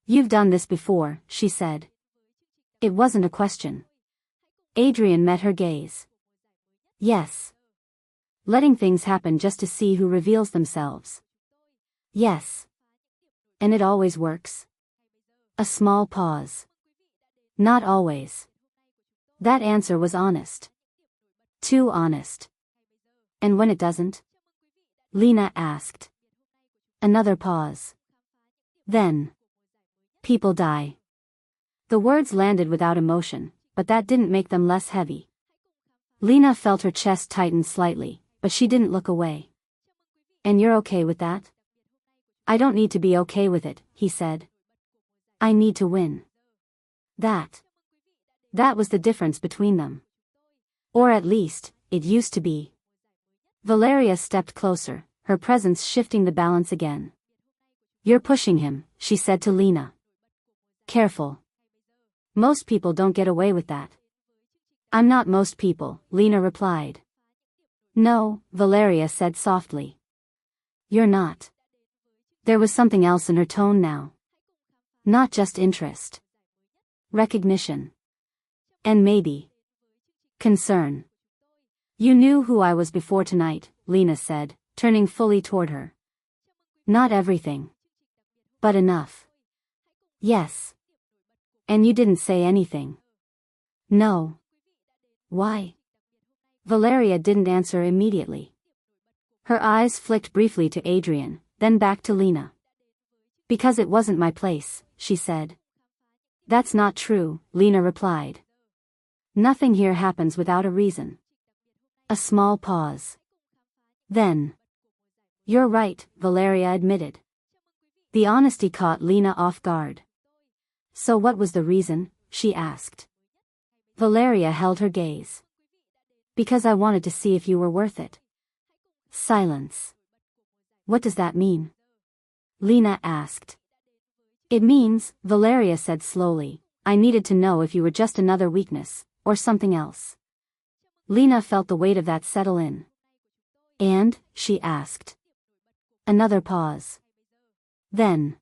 "You've done this before," she said. It wasn't a question. Adrian met her gaze. "Yes. Letting things happen just to see who reveals themselves." "Yes. And it always works?" A small pause. "Not always." That answer was honest. Too honest. "And when it doesn't?" Lena asked. Another pause. "Then. People die." The words landed without emotion, but that didn't make them less heavy. Lena felt her chest tighten slightly, but she didn't look away. "And you're okay with that?" "I don't need to be okay with it," he said. "I need to win." That was the difference between them. Or at least, it used to be. Valeria stepped closer, her presence shifting the balance again. "You're pushing him," she said to Lena. "Careful. Most people don't get away with that." "I'm not most people," Lena replied. "No," Valeria said softly. "You're not." There was something else in her tone now. Not just interest. Recognition. And maybe concern. "You knew who I was before tonight," Lena said, turning fully toward her. "Not everything. But enough." "Yes. And you didn't say anything." "No." "Why?" Valeria didn't answer immediately. Her eyes flicked briefly to Adrian, then back to Lena. "Because it wasn't my place," she said. "That's not true," Lena replied. "Nothing here happens without a reason." A small pause. Then. "You're right," Valeria admitted. The honesty caught Lena off guard. "So what was the reason?" she asked. Valeria held her gaze. "Because I wanted to see if you were worth it." Silence. "What does that mean?" Lena asked. "It means," Valeria said slowly, "I needed to know if you were just another weakness, or something else." Lena felt the weight of that settle in. "And?" she asked. Another pause. Then.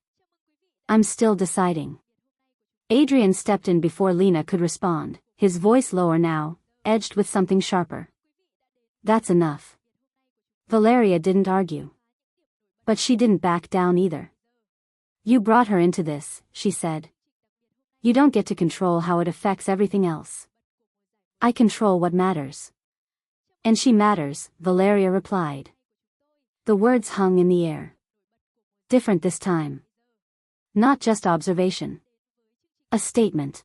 "I'm still deciding." Adrian stepped in before Lena could respond, his voice lower now, edged with something sharper. "That's enough." Valeria didn't argue. But she didn't back down either. "You brought her into this," she said. "You don't get to control how it affects everything else." "I control what matters." "And she matters," Valeria replied. The words hung in the air. Different this time. Not just observation. A statement.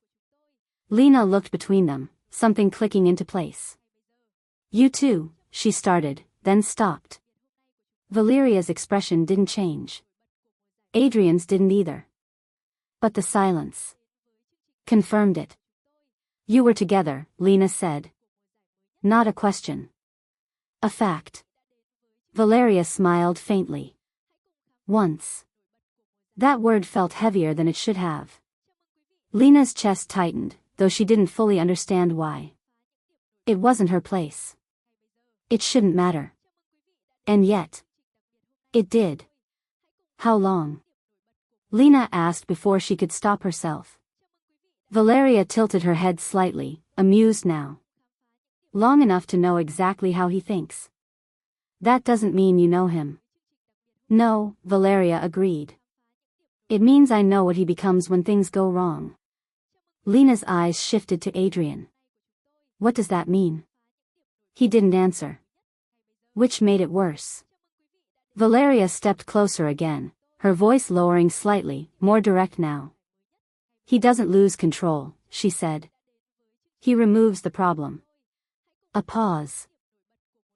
Lena looked between them, something clicking into place. "You too," she started, then stopped. Valeria's expression didn't change. Adrian's didn't either. But the silence confirmed it. "You were together," Lena said. Not a question. A fact. Valeria smiled faintly. "Once." That word felt heavier than it should have. Lena's chest tightened, though she didn't fully understand why. It wasn't her place. It shouldn't matter. And yet. It did. How long? Lena asked before she could stop herself. Valeria tilted her head slightly, amused now. Long enough to know exactly how he thinks. That doesn't mean you know him. No, Valeria agreed. It means I know what he becomes when things go wrong. Lena's eyes shifted to Adrian. What does that mean? He didn't answer. Which made it worse. Valeria stepped closer again, her voice lowering slightly, more direct now. He doesn't lose control, she said. He removes the problem. A pause.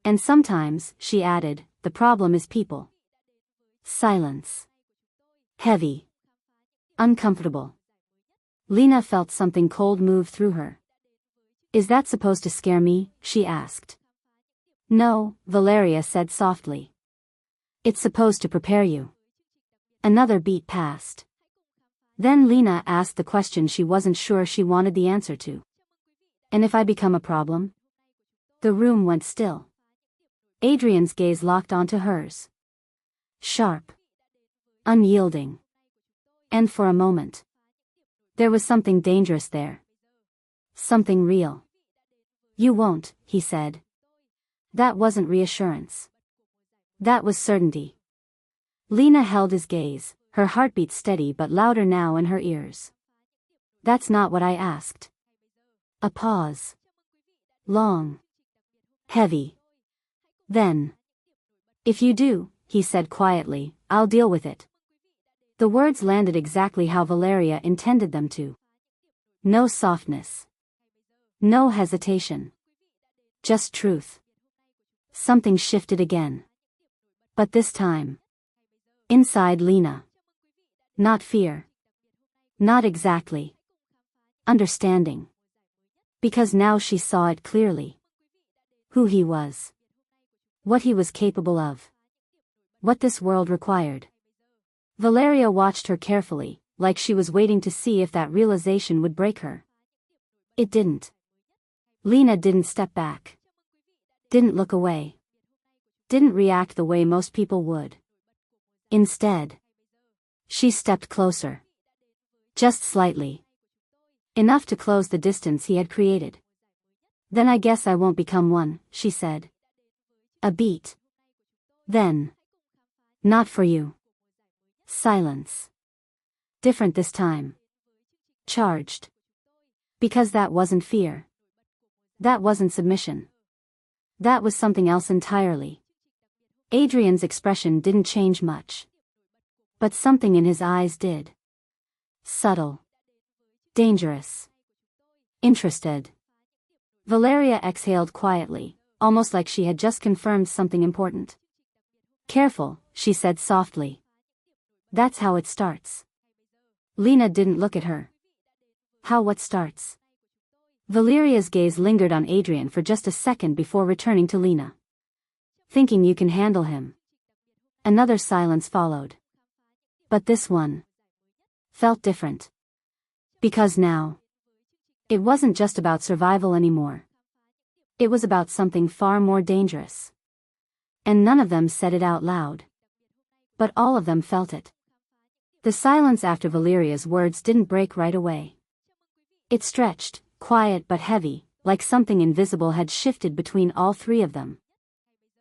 And sometimes, she added, the problem is people. Silence. Heavy. Uncomfortable. Lena felt something cold move through her. Is that supposed to scare me? She asked. No, Valeria said softly. It's supposed to prepare you. Another beat passed. Then Lena asked the question she wasn't sure she wanted the answer to. And if I become a problem? The room went still. Adrian's gaze locked onto hers. Sharp. Unyielding. And for a moment. There was something dangerous there. Something real. You won't, he said. That wasn't reassurance. That was certainty. Lena held his gaze, her heartbeat steady but louder now in her ears. That's not what I asked. A pause. Long. Heavy. Then. If you do, he said quietly, I'll deal with it. The words landed exactly how Valeria intended them to. No softness. No hesitation. Just truth. Something shifted again. But this time. Inside Lena. Not fear. Not exactly. Understanding. Because now she saw it clearly. Who he was. What he was capable of. What this world required. Valeria watched her carefully, like she was waiting to see if that realization would break her. It didn't. Lena didn't step back. Didn't look away. Didn't react the way most people would. Instead. She stepped closer. Just slightly. Enough to close the distance he had created. Then I guess I won't become one, she said. A beat. Then. Not for you. Silence. Different this time. Charged. Because that wasn't fear. That wasn't submission. That was something else entirely. Adrian's expression didn't change much. But something in his eyes did. Subtle. Dangerous. Interested. Valeria exhaled quietly, almost like she had just confirmed something important. Careful, she said softly. That's how it starts. Lena didn't look at her. How what starts? Valeria's gaze lingered on Adrian for just a second before returning to Lena. Thinking you can handle him. Another silence followed. But this one felt different. Because now, it wasn't just about survival anymore. It was about something far more dangerous. And none of them said it out loud. But all of them felt it. The silence after Valeria's words didn't break right away. It stretched, quiet but heavy, like something invisible had shifted between all three of them.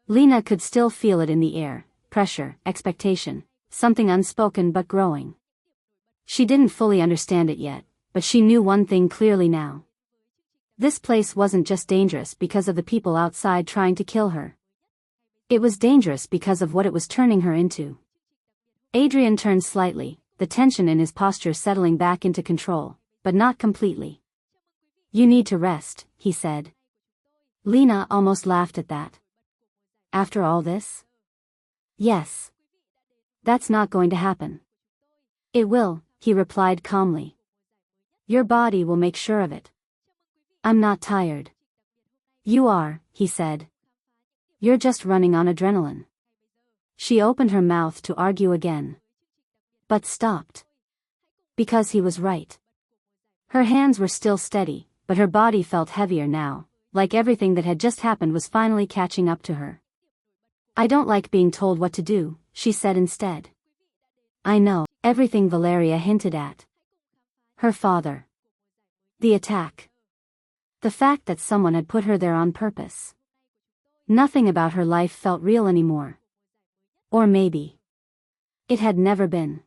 Lena could still feel it in the air, pressure, expectation, something unspoken but growing. She didn't fully understand it yet, but she knew one thing clearly now. This place wasn't just dangerous because of the people outside trying to kill her. It was dangerous because of what it was turning her into. Adrian turned slightly, the tension in his posture settling back into control, but not completely. You need to rest, he said. Lena almost laughed at that. After all this? Yes. That's not going to happen. It will, he replied calmly. Your body will make sure of it. I'm not tired. You are, he said. You're just running on adrenaline. She opened her mouth to argue again. But stopped. Because he was right. Her hands were still steady, but her body felt heavier now, like everything that had just happened was finally catching up to her. I don't like being told what to do, she said instead. I know, everything Valeria hinted at. Her father. The attack. The fact that someone had put her there on purpose. Nothing about her life felt real anymore. Or maybe it had never been.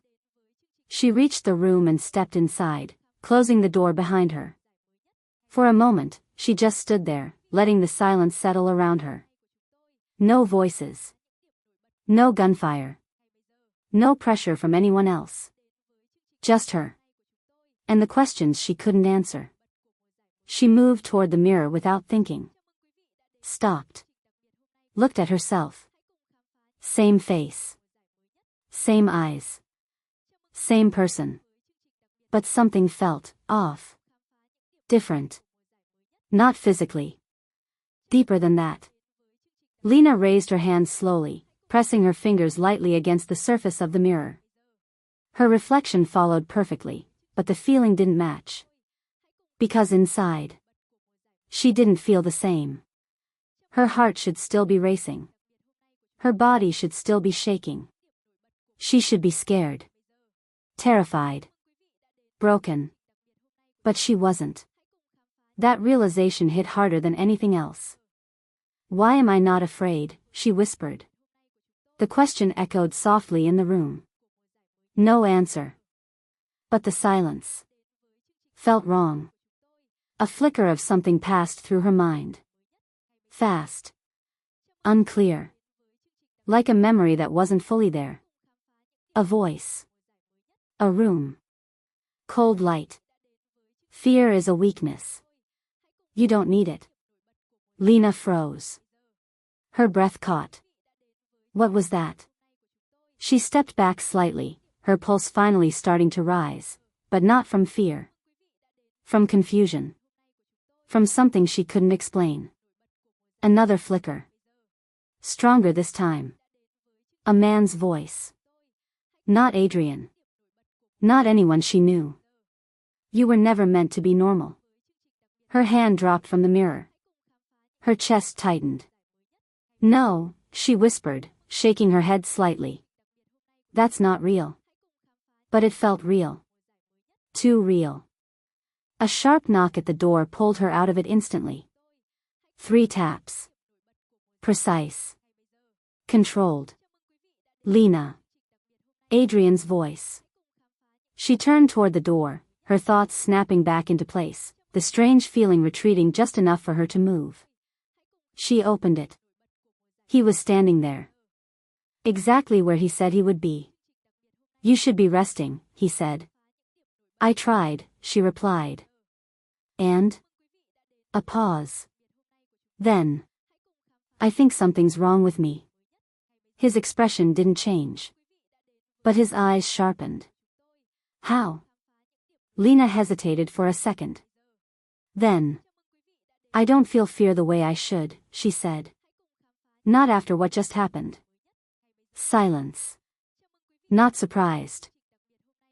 She reached the room and stepped inside, closing the door behind her. For a moment, she just stood there, letting the silence settle around her. No voices. No gunfire. No pressure from anyone else. Just her. And the questions she couldn't answer. She moved toward the mirror without thinking. Stopped. Looked at herself. Same face. Same eyes. Same person. But something felt off. Different. Not physically. Deeper than that. Lena raised her hands slowly, pressing her fingers lightly against the surface of the mirror. Her reflection followed perfectly, but the feeling didn't match. Because inside, she didn't feel the same. Her heart should still be racing. Her body should still be shaking. She should be scared. Terrified. Broken. But she wasn't. That realization hit harder than anything else. Why am I not afraid? She whispered. The question echoed softly in the room. No answer. But the silence felt wrong. A flicker of something passed through her mind. Fast. Unclear. Like a memory that wasn't fully there. A voice. A room. Cold light. Fear is a weakness. You don't need it. Lena froze. Her breath caught. What was that? She stepped back slightly, her pulse finally starting to rise, but not from fear. From confusion. From something she couldn't explain. Another flicker. Stronger this time. A man's voice. Not Adrian. Not anyone she knew. You were never meant to be normal. Her hand dropped from the mirror. Her chest tightened. No, she whispered, shaking her head slightly. That's not real. But it felt real. Too real. A sharp knock at the door pulled her out of it instantly. 3 taps. Precise. Controlled. Lena. Adrian's voice. She turned toward the door, her thoughts snapping back into place, the strange feeling retreating just enough for her to move. She opened it. He was standing there. Exactly where he said he would be. You should be resting, he said. I tried, she replied. And? A pause. Then. I think something's wrong with me. His expression didn't change. But his eyes sharpened. How? Lena hesitated for a second. Then. I don't feel fear the way I should, she said. Not after what just happened. Silence. Not surprised.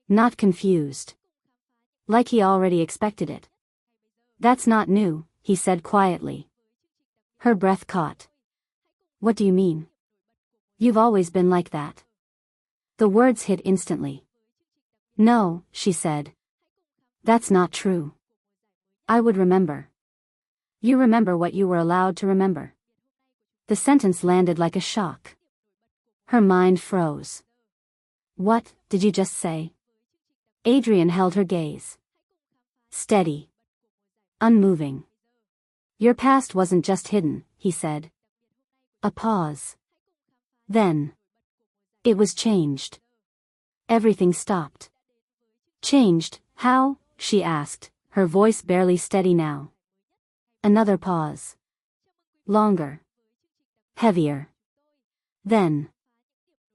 Not confused. Like he already expected it. That's not new, he said quietly. Her breath caught. What do you mean? You've always been like that. The words hit instantly. No, she said. That's not true. I would remember. You remember what you were allowed to remember. The sentence landed like a shock. Her mind froze. What did you just say? Adrian held her gaze. Steady. Unmoving. Your past wasn't just hidden, he said. A pause. Then. It was changed. Everything stopped. Changed, how? She asked, her voice barely steady now. Another pause. Longer. Heavier. Then.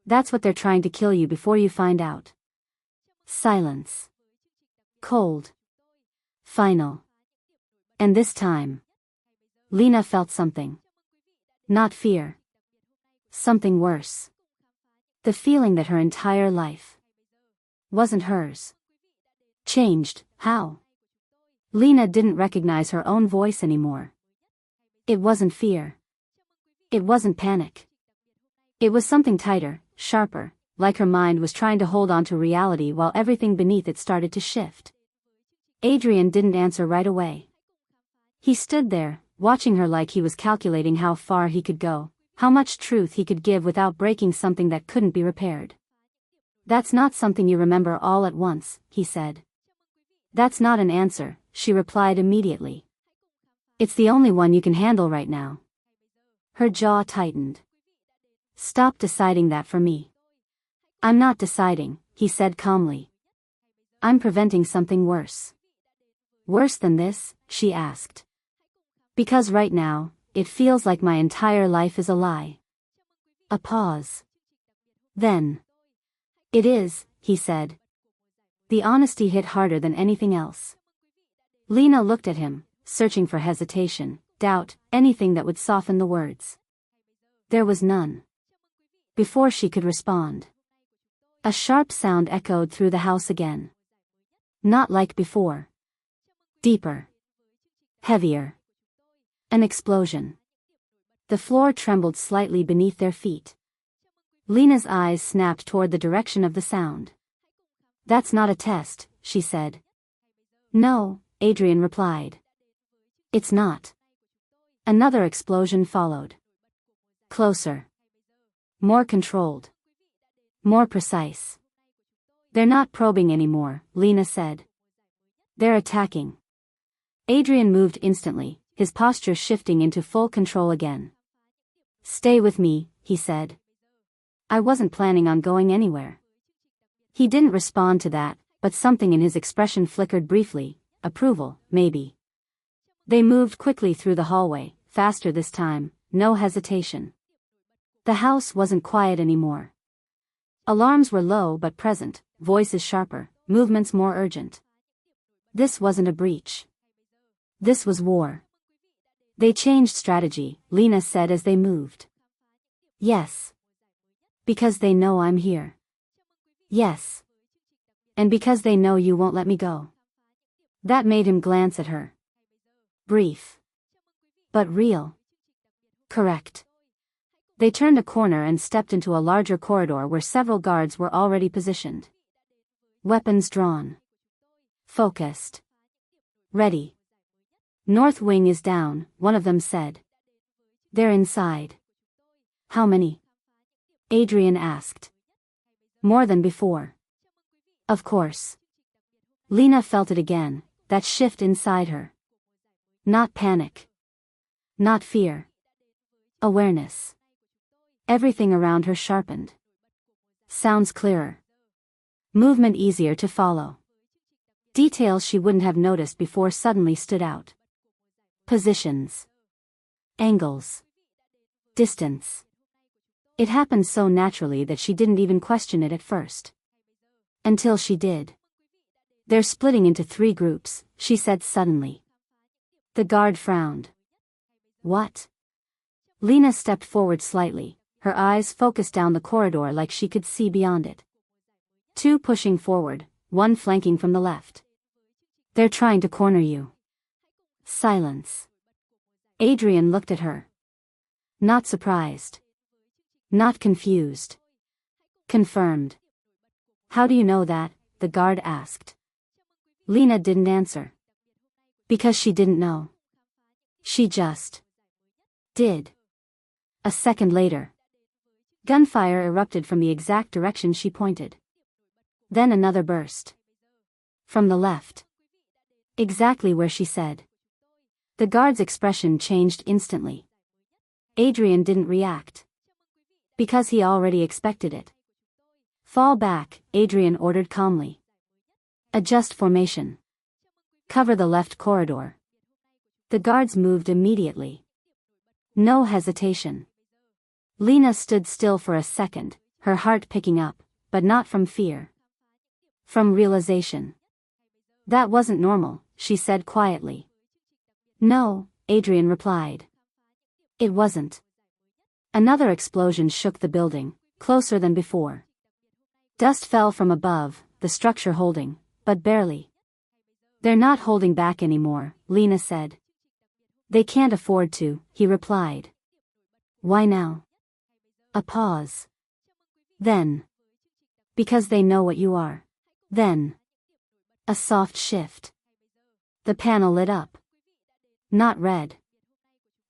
That's what they're trying to kill you before you find out. Silence. Cold. Final. And this time. Lena felt something. Not fear. Something worse. The feeling that her entire life wasn't hers. Changed, how? Lena didn't recognize her own voice anymore. It wasn't fear. It wasn't panic. It was something tighter, sharper, like her mind was trying to hold on to reality while everything beneath it started to shift. Adrian didn't answer right away. He stood there, watching her like he was calculating how far he could go, how much truth he could give without breaking something that couldn't be repaired. "That's not something you remember all at once," he said. "That's not an answer," she replied immediately. "It's the only one you can handle right now." Her jaw tightened. "Stop deciding that for me." "I'm not deciding," he said calmly. "I'm preventing something worse." "Worse than this?" she asked. "Because right now, it feels like my entire life is a lie." A pause. Then, "It is," he said. The honesty hit harder than anything else. Lena looked at him, searching for hesitation, doubt, anything that would soften the words. There was none. Before she could respond, a sharp sound echoed through the house again. Not like before. Deeper. Heavier. An explosion. The floor trembled slightly beneath their feet. Lena's eyes snapped toward the direction of the sound. "That's not a test," she said. "No," Adrian replied. "It's not." Another explosion followed. Closer. More controlled. More precise. "They're not probing anymore," Lena said. "They're attacking." Adrian moved instantly, his posture shifting into full control again. "Stay with me," he said. "I wasn't planning on going anywhere." He didn't respond to that, but something in his expression flickered briefly, approval, maybe. They moved quickly through the hallway, faster this time, no hesitation. The house wasn't quiet anymore. Alarms were low but present, voices sharper, movements more urgent. This wasn't a breach. This was war. "They changed strategy," Lena said as they moved. "Yes. Because they know I'm here." "Yes. And because they know you won't let me go." That made him glance at her. Brief. But real. "Correct." They turned a corner and stepped into a larger corridor where several guards were already positioned. Weapons drawn. Focused. Ready. "North wing is down," one of them said. "They're inside." "How many?" Adrian asked. "More than before." "Of course." Lena felt it again, that shift inside her. Not panic. Not fear. Awareness. Everything around her sharpened. Sounds clearer. Movement easier to follow. Details she wouldn't have noticed before suddenly stood out. Positions. Angles. Distance. It happened so naturally that she didn't even question it at first. Until she did. "They're splitting into 3 groups," she said suddenly. The guard frowned. "What?" Lena stepped forward slightly, her eyes focused down the corridor like she could see beyond it. 2 pushing forward, 1 flanking from the left. "They're trying to corner you." Silence. Adrian looked at her. Not surprised. Not confused. Confirmed. "How do you know that?" the guard asked. Lena didn't answer. Because she didn't know. She just did. A second later, gunfire erupted from the exact direction she pointed. Then another burst. From the left. Exactly where she said. The guard's expression changed instantly. Adrian didn't react. Because he already expected it. "Fall back," Adrian ordered calmly. "Adjust formation. Cover the left corridor." The guards moved immediately. No hesitation. Lena stood still for a second, her heart picking up, but not from fear. From realization. "That wasn't normal," she said quietly. "No," Adrian replied. "It wasn't." Another explosion shook the building, closer than before. Dust fell from above, the structure holding, but barely. "They're not holding back anymore," Lena said. "They can't afford to," he replied. "Why now?" A pause. Then, Because they know what you are. Then. A soft shift. The panel lit up. Not red.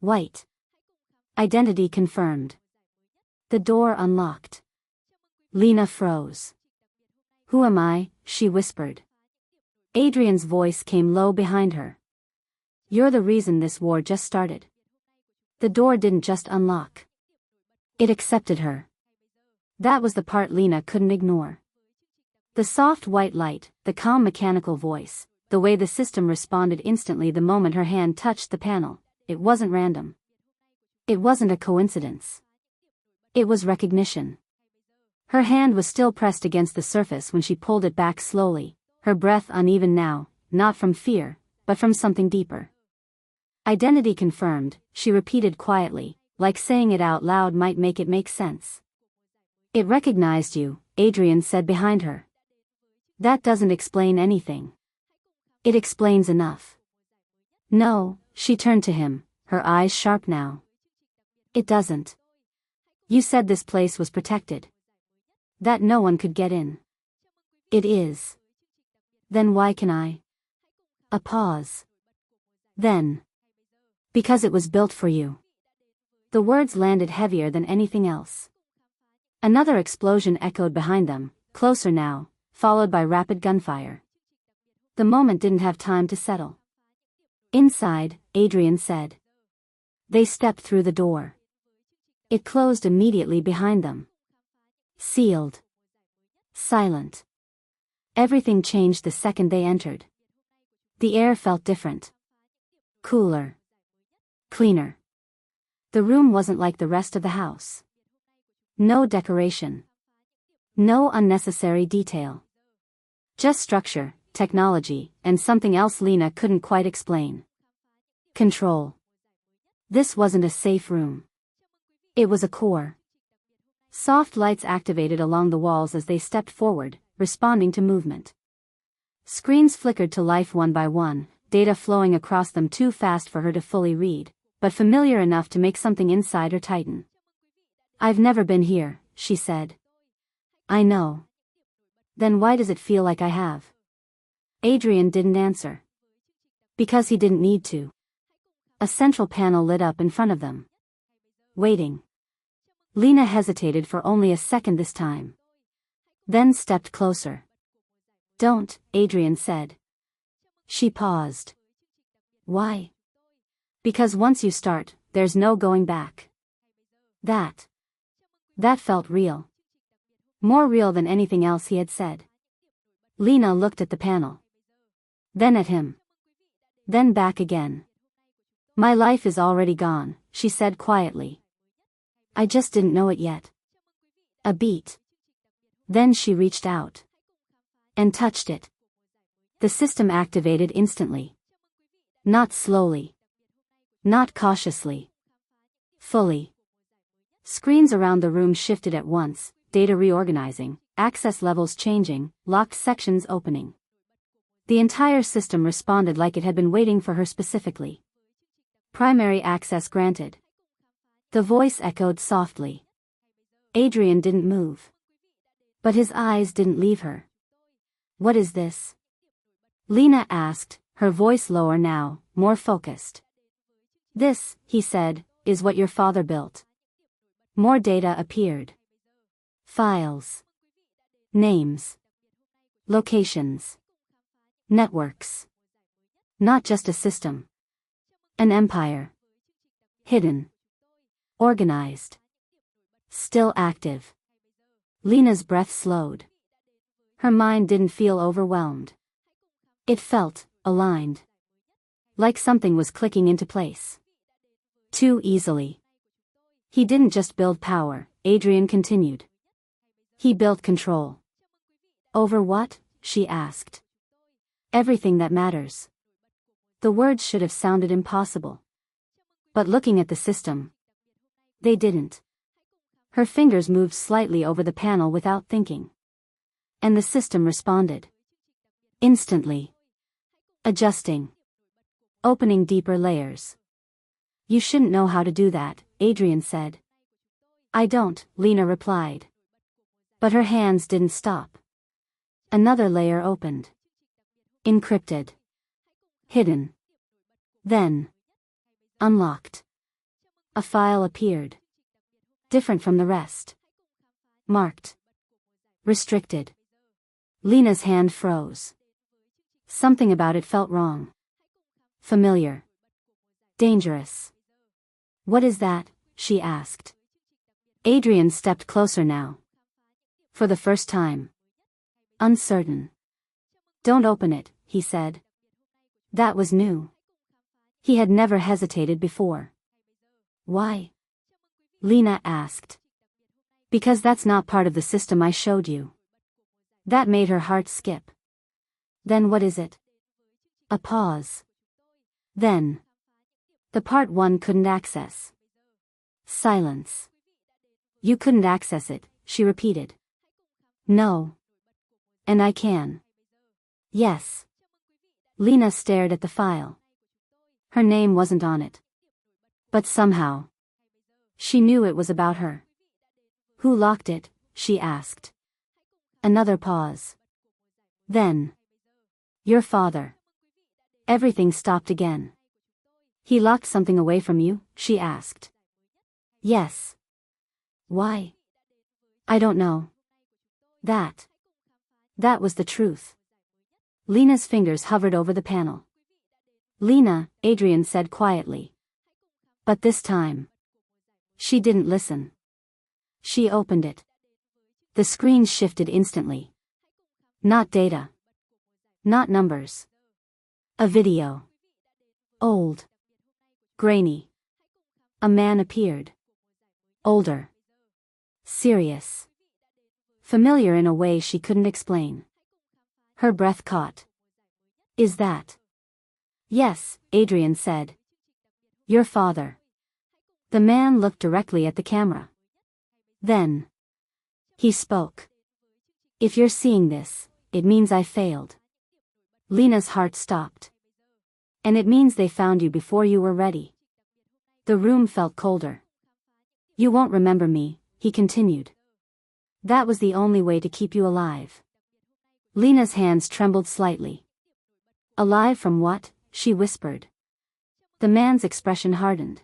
White. Identity confirmed. The door unlocked. Lena froze. Who am I? She whispered. Adrian's voice came low behind her. You're the reason this war just started. The door didn't just unlock. It accepted her. That was the part Lena couldn't ignore. The soft white light, the calm mechanical voice, the way the system responded instantly the moment her hand touched the panel. It wasn't random. It wasn't a coincidence. It was recognition. Her hand was still pressed against the surface when she pulled it back slowly, her breath uneven now, not from fear, but from something deeper. Identity confirmed, she repeated quietly, like saying it out loud might make it make sense. It recognized you, Adrian said behind her. That doesn't explain anything. It explains enough. No, she turned to him, her eyes sharp now. It doesn't. You said this place was protected. That no one could get in. It is. Then why can I? A pause. Then. Because it was built for you. The words landed heavier than anything else. Another explosion echoed behind them, closer now, followed by rapid gunfire. The moment didn't have time to settle. Inside, Adrian said. They stepped through the door. It closed immediately behind them. Sealed. Silent. Everything changed the second they entered. The air felt different. Cooler. Cleaner. The room wasn't like the rest of the house. No decoration. No unnecessary detail. Just structure, technology, and something else Lena couldn't quite explain. Control. This wasn't a safe room. It was a core. Soft lights activated along the walls as they stepped forward, responding to movement. Screens flickered to life one by one, data flowing across them too fast for her to fully read, but familiar enough to make something inside her tighten. I've never been here, she said. I know. Then why does it feel like I have? Adrian didn't answer. Because he didn't need to. A central panel lit up in front of them. Waiting. Lena hesitated for only a second this time. Then stepped closer. Don't, Adrian said. She paused. Why? Because once you start, there's no going back. That felt real. More real than anything else he had said. Lena looked at the panel. Then at him. Then back again. My life is already gone, she said quietly. I just didn't know it yet. A beat. Then she reached out. And touched it. The system activated instantly. Not slowly. Not cautiously. Fully. Screens around the room shifted at once, data reorganizing, access levels changing, locked sections opening. The entire system responded like it had been waiting for her specifically. Primary access granted. The voice echoed softly. Adrian didn't move. But his eyes didn't leave her. What is this? Lena asked, her voice lower now, more focused. This, he said, is what your father built. More data appeared. Files. Names. Locations. Networks. Not just a system. An empire. Hidden. Organized. Still active. Lena's breath slowed. Her mind didn't feel overwhelmed. It felt aligned. Like something was clicking into place. Too easily. He didn't just build power, Adrian continued. He built control. Over what? She asked. Everything that matters. The words should have sounded impossible. But looking at the system, they didn't. Her fingers moved slightly over the panel without thinking. And the system responded. Instantly. Adjusting. Opening deeper layers. You shouldn't know how to do that, Adrian said. I don't, Lena replied. But her hands didn't stop. Another layer opened. Encrypted. Hidden. Then. Unlocked. A file appeared. Different from the rest. Marked. Restricted. Lena's hand froze. Something about it felt wrong. Familiar. Dangerous. What is that? She asked. Adrian stepped closer now. For the first time. Uncertain. Don't open it, he said. That was new. He had never hesitated before. Why? Lena asked. Because that's not part of the system I showed you. That made her heart skip. Then what is it? A pause. Then. The part one couldn't access. Silence. You couldn't access it, she repeated. No. And I can. Yes. Lena stared at the file. Her name wasn't on it. But somehow. She knew it was about her. Who locked it? She asked. Another pause. Then. Your father. Everything stopped again. He locked something away from you? She asked. Yes. Why? I don't know. That was the truth. Lena's fingers hovered over the panel. Lena, Adrian said quietly. But this time. She didn't listen. She opened it. The screen shifted instantly. Not data. Not numbers. A video. Old. Grainy. A man appeared. Older. Serious. Familiar in a way she couldn't explain. Her breath caught. Is that? Yes, Adrian said. Your father. The man looked directly at the camera. Then. He spoke. If you're seeing this, it means I failed. Lena's heart stopped. And it means they found you before you were ready. The room felt colder. You won't remember me, he continued. That was the only way to keep you alive. Lena's hands trembled slightly. Alive from what? She whispered. The man's expression hardened.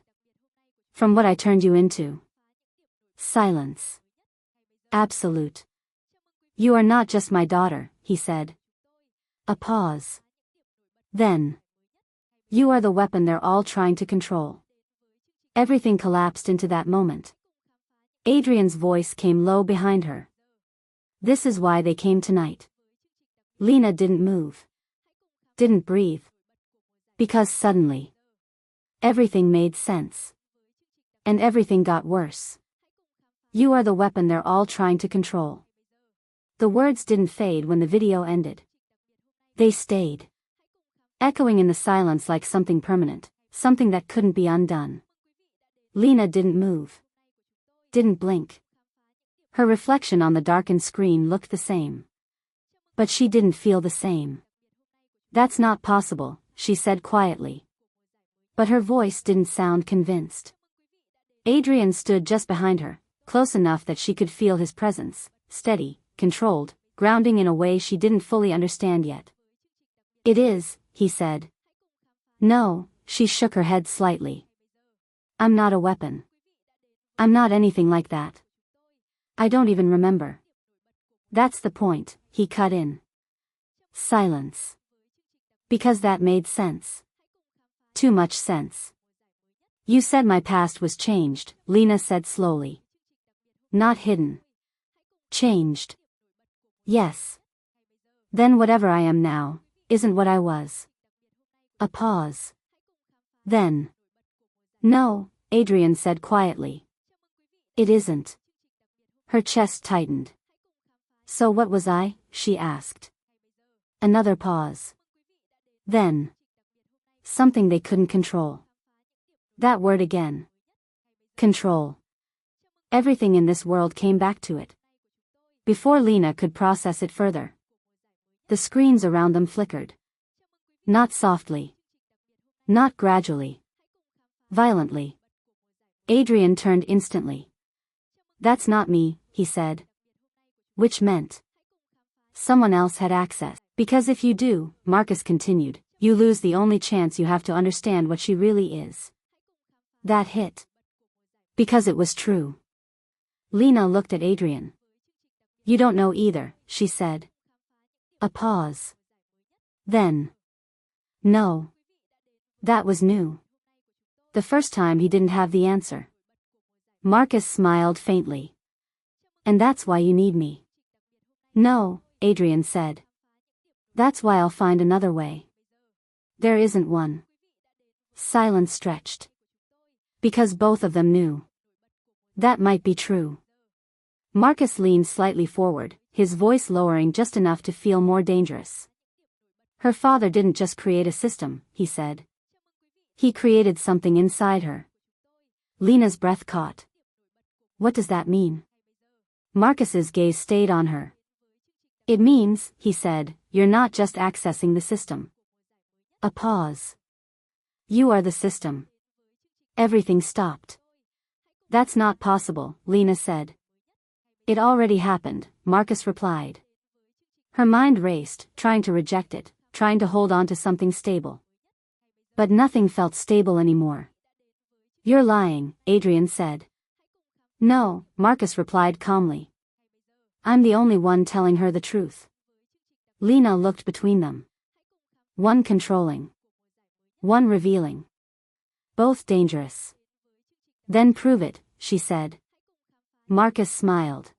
From what I turned you into. Silence. Absolute. You are not just my daughter, he said. A pause. Then. You are the weapon they're all trying to control. Everything collapsed into that moment. Adrian's voice came low behind her. This is why they came tonight. Lena didn't move. Didn't breathe. Because suddenly. Everything made sense. And everything got worse. You are the weapon they're all trying to control. The words didn't fade when the video ended. They stayed. Echoing in the silence like something permanent, something that couldn't be undone. Lena didn't move. Didn't blink. Her reflection on the darkened screen looked the same. But she didn't feel the same. That's not possible, she said quietly. But her voice didn't sound convinced. Adrian stood just behind her, close enough that she could feel his presence, steady, controlled, grounding in a way she didn't fully understand yet. It is, he said. No, she shook her head slightly. I'm not a weapon. I'm not anything like that. I don't even remember. That's the point, he cut in. Silence. Because that made sense. Too much sense. You said my past was changed, Lena said slowly. Not hidden. Changed. Yes. Then whatever I am now, isn't what I was. A pause. Then. No, Adrian said quietly. It isn't. Her chest tightened. So what was I? She asked. Another pause. Then. Something they couldn't control. That word again. Control. Everything in this world came back to it. Before Lena could process it further. The screens around them flickered. Not softly. Not gradually. Violently. Adrian turned instantly. That's not me, he said. Which meant someone else had access. Because if you do, Marcus continued, you lose the only chance you have to understand what she really is. That hit. Because it was true. Lena looked at Adrian. You don't know either, she said. A pause. Then. No. That was new. The first time he didn't have the answer. Marcus smiled faintly. And that's why you need me. No, Adrian said. That's why I'll find another way. There isn't one. Silence stretched. Because both of them knew. That might be true. Marcus leaned slightly forward, his voice lowering just enough to feel more dangerous. Her father didn't just create a system, he said. He created something inside her. Lena's breath caught. What does that mean? Marcus's gaze stayed on her. It means, he said, you're not just accessing the system. A pause. You are the system. Everything stopped. That's not possible, Lena said. It already happened, Marcus replied. Her mind raced, trying to reject it, trying to hold on to something stable. But nothing felt stable anymore. You're lying, Adrian said. No, Marcus replied calmly. I'm the only one telling her the truth. Lena looked between them. One controlling. One revealing. Both dangerous. Then prove it, she said. Marcus smiled.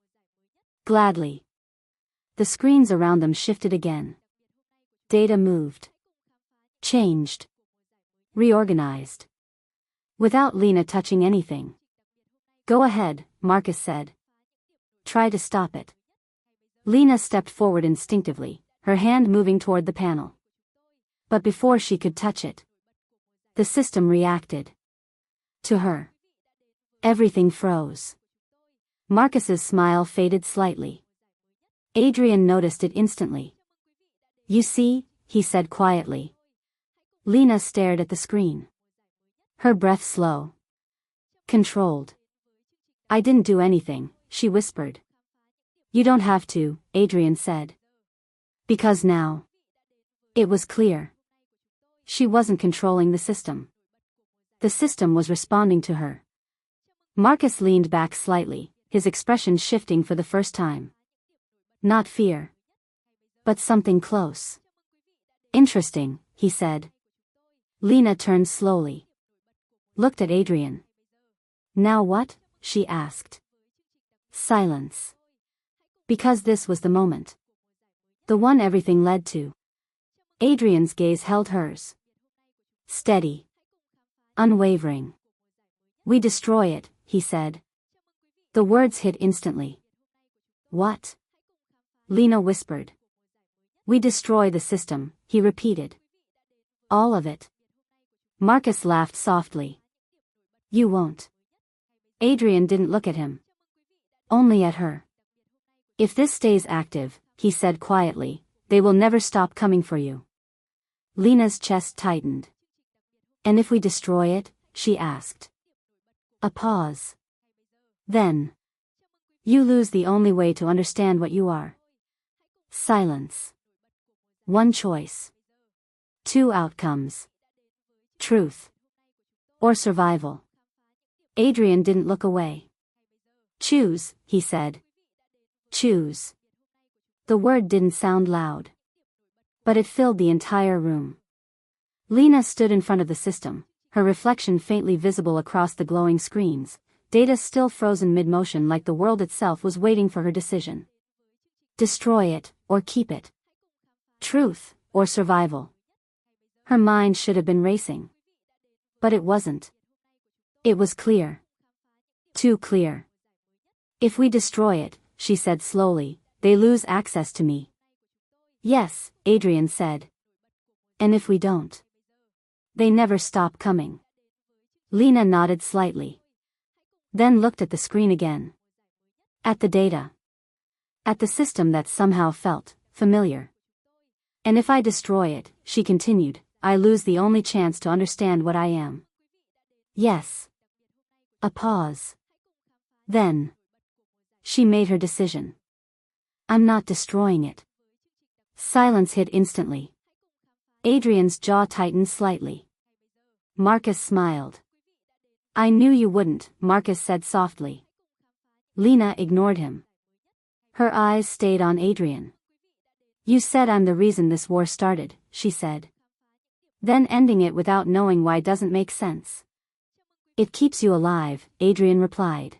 Gladly. The screens around them shifted again. Data moved. Changed. Reorganized. Without Lena touching anything. Go ahead, Marcus said. Try to stop it. Lena stepped forward instinctively, her hand moving toward the panel. But before she could touch it, the system reacted. To her. Everything froze. Marcus's smile faded slightly. Adrian noticed it instantly. You see, he said quietly. Lena stared at the screen. Her breath slow. Controlled. I didn't do anything, she whispered. You don't have to, Adrian said. Because now. It was clear. She wasn't controlling the system. The system was responding to her. Marcus leaned back slightly, his expression shifting for the first time. Not fear. But something close. Interesting, he said. Lena turned slowly. Looked at Adrian. Now what? She asked. Silence. Because this was the moment. The one everything led to. Adrian's gaze held hers. Steady. Unwavering. We destroy it, he said. The words hit instantly. What? Lena whispered. We destroy the system, he repeated. All of it. Marcus laughed softly. You won't. Adrian didn't look at him. Only at her. If this stays active, he said quietly, they will never stop coming for you. Lena's chest tightened. And if we destroy it? She asked. A pause. Then. You lose the only way to understand what you are. Silence. One choice. Two outcomes. Truth. Or survival. Adrian didn't look away. Choose, he said. Choose. The word didn't sound loud. But it filled the entire room. Lena stood in front of the system, her reflection faintly visible across the glowing screens, data still frozen mid-motion like the world itself was waiting for her decision. Destroy it, or keep it. Truth, or survival. Her mind should have been racing. But it wasn't. It was clear. Too clear. If we destroy it, she said slowly, they lose access to me. Yes, Adrian said. And if we don't? They never stop coming. Lena nodded slightly. Then looked at the screen again. At the data. At the system that somehow felt familiar. And if I destroy it, she continued, I lose the only chance to understand what I am. Yes. A pause. Then. She made her decision. I'm not destroying it. Silence hit instantly. Adrian's jaw tightened slightly. Marcus smiled. I knew you wouldn't, Marcus said softly. Lena ignored him. Her eyes stayed on Adrian. You said I'm the reason this war started, she said. Then ending it without knowing why doesn't make sense. It keeps you alive, Adrian replied.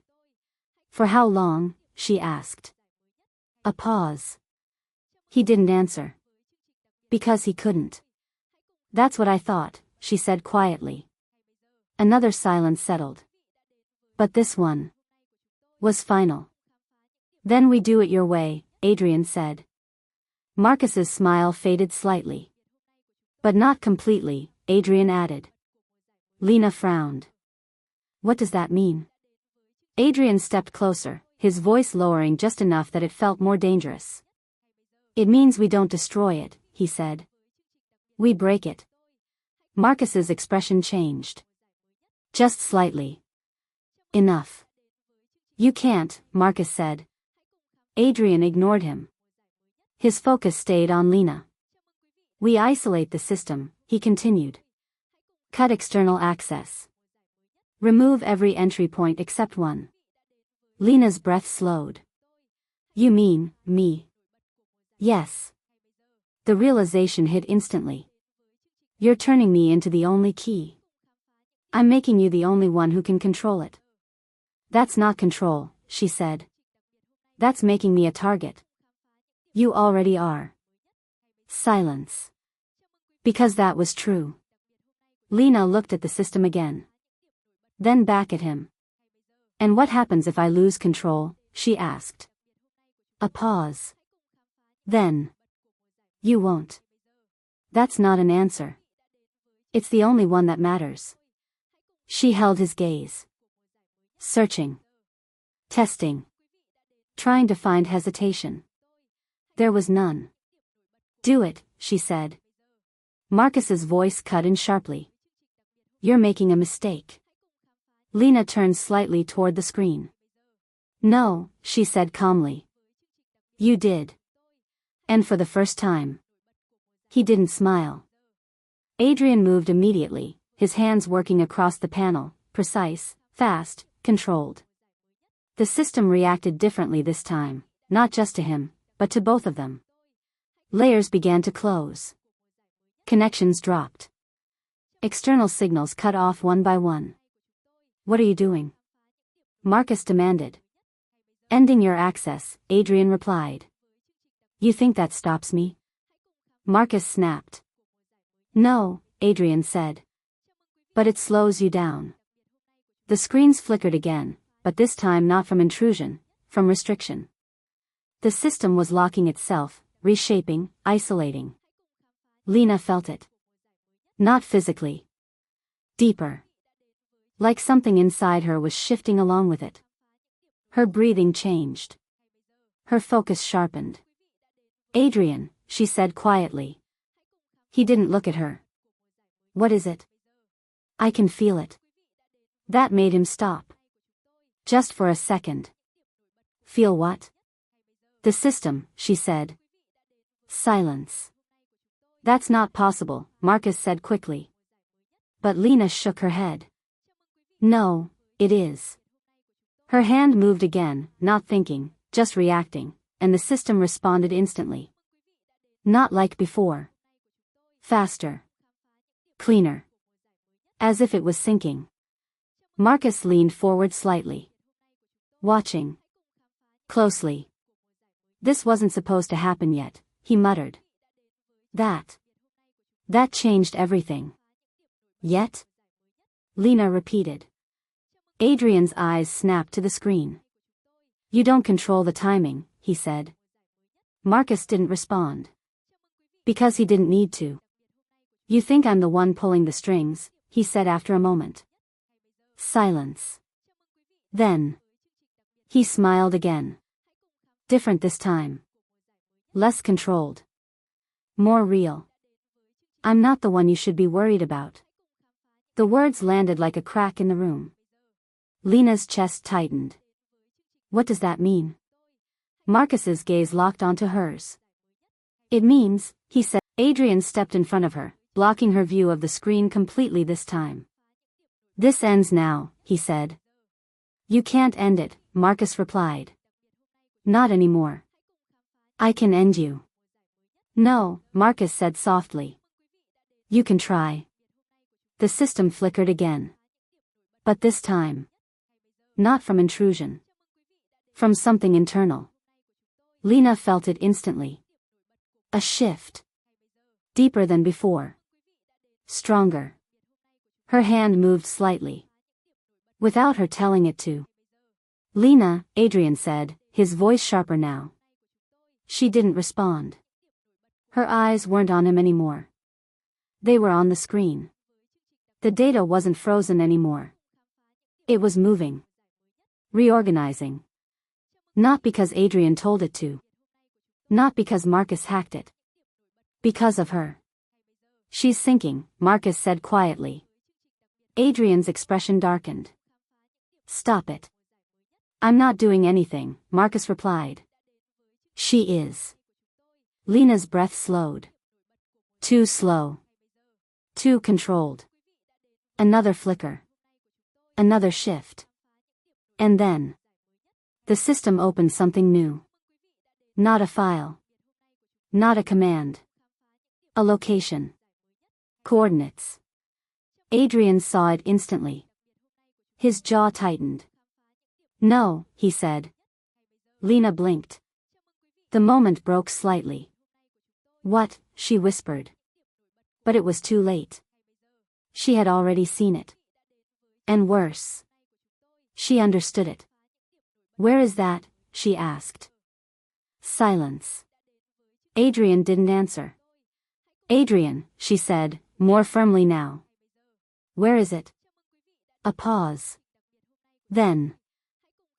For how long? She asked. A pause. He didn't answer. Because he couldn't. That's what I thought, she said quietly. Another silence settled. But this one was final. Then we do it your way, Adrian said. Marcus's smile faded slightly. But not completely, Adrian added. Lena frowned. What does that mean? Adrian stepped closer, his voice lowering just enough that it felt more dangerous. It means we don't destroy it, he said. We break it. Marcus's expression changed. Just slightly. Enough. You can't, Marcus said. Adrian ignored him. His focus stayed on Lena. We isolate the system, he continued. Cut external access. Remove every entry point except one. Lena's breath slowed. You mean, me? Yes. The realization hit instantly. You're turning me into the only key. I'm making you the only one who can control it. That's not control, she said. That's making me a target. You already are. Silence. Because that was true. Lena looked at the system again. Then back at him. And what happens if I lose control? She asked. A pause. Then. You won't. That's not an answer. It's the only one that matters. She held his gaze. Searching. Testing. Trying to find hesitation. There was none. Do it, she said. Marcus's voice cut in sharply. You're making a mistake. Lena turned slightly toward the screen. No, she said calmly. You did. And for the first time. He didn't smile. Adrian moved immediately, his hands working across the panel, precise, fast, controlled. The system reacted differently this time, not just to him, but to both of them. Layers began to close. Connections dropped. External signals cut off one by one. What are you doing? Marcus demanded. Ending your access, Adrian replied. You think that stops me? Marcus snapped. No, Adrian said. But it slows you down. The screens flickered again, but this time not from intrusion, from restriction. The system was locking itself, reshaping, isolating. Lena felt it. Not physically. Deeper. Like something inside her was shifting along with it. Her breathing changed. Her focus sharpened. Adrian, she said quietly. He didn't look at her. What is it? I can feel it. That made him stop. Just for a second. Feel what? The system, she said. Silence. That's not possible, Marcus said quickly. But Lena shook her head. No, it is. Her hand moved again, not thinking, just reacting, and the system responded instantly. Not like before. Faster. Cleaner. As if it was sinking. Marcus leaned forward slightly. Watching. Closely. This wasn't supposed to happen yet, he muttered. That changed everything. Yet? Lena repeated. Adrian's eyes snapped to the screen. You don't control the timing, he said. Marcus didn't respond. Because he didn't need to. You think I'm the one pulling the strings, he said after a moment. Silence. Then. He smiled again. Different this time. Less controlled. More real. I'm not the one you should be worried about. The words landed like a crack in the room. Lena's chest tightened. What does that mean? Marcus's gaze locked onto hers. It means, he said. Adrian stepped in front of her, blocking her view of the screen completely this time. This ends now, he said. You can't end it, Marcus replied. Not anymore. I can end you. No, Marcus said softly. You can try. The system flickered again. But this time. Not from intrusion. From something internal. Lena felt it instantly. A shift. Deeper than before. Stronger. Her hand moved slightly. Without her telling it to. Lena, Adrian said, his voice sharper now. She didn't respond. Her eyes weren't on him anymore. They were on the screen. The data wasn't frozen anymore. It was moving. Reorganizing. Not because Adrian told it to. Not because Marcus hacked it. Because of her. She's sinking, Marcus said quietly. Adrian's expression darkened. Stop it. I'm not doing anything, Marcus replied. She is. Lena's breath slowed. Too slow. Too controlled. Another flicker. Another shift. And then. The system opened something new. Not a file. Not a command. A location. Coordinates. Adrian saw it instantly. His jaw tightened. No, he said. Lena blinked. The moment broke slightly. What, she whispered. But it was too late. She had already seen it. And worse. She understood it. Where is that? She asked. Silence. Adrian didn't answer. Adrian, she said, more firmly now. Where is it? A pause. Then.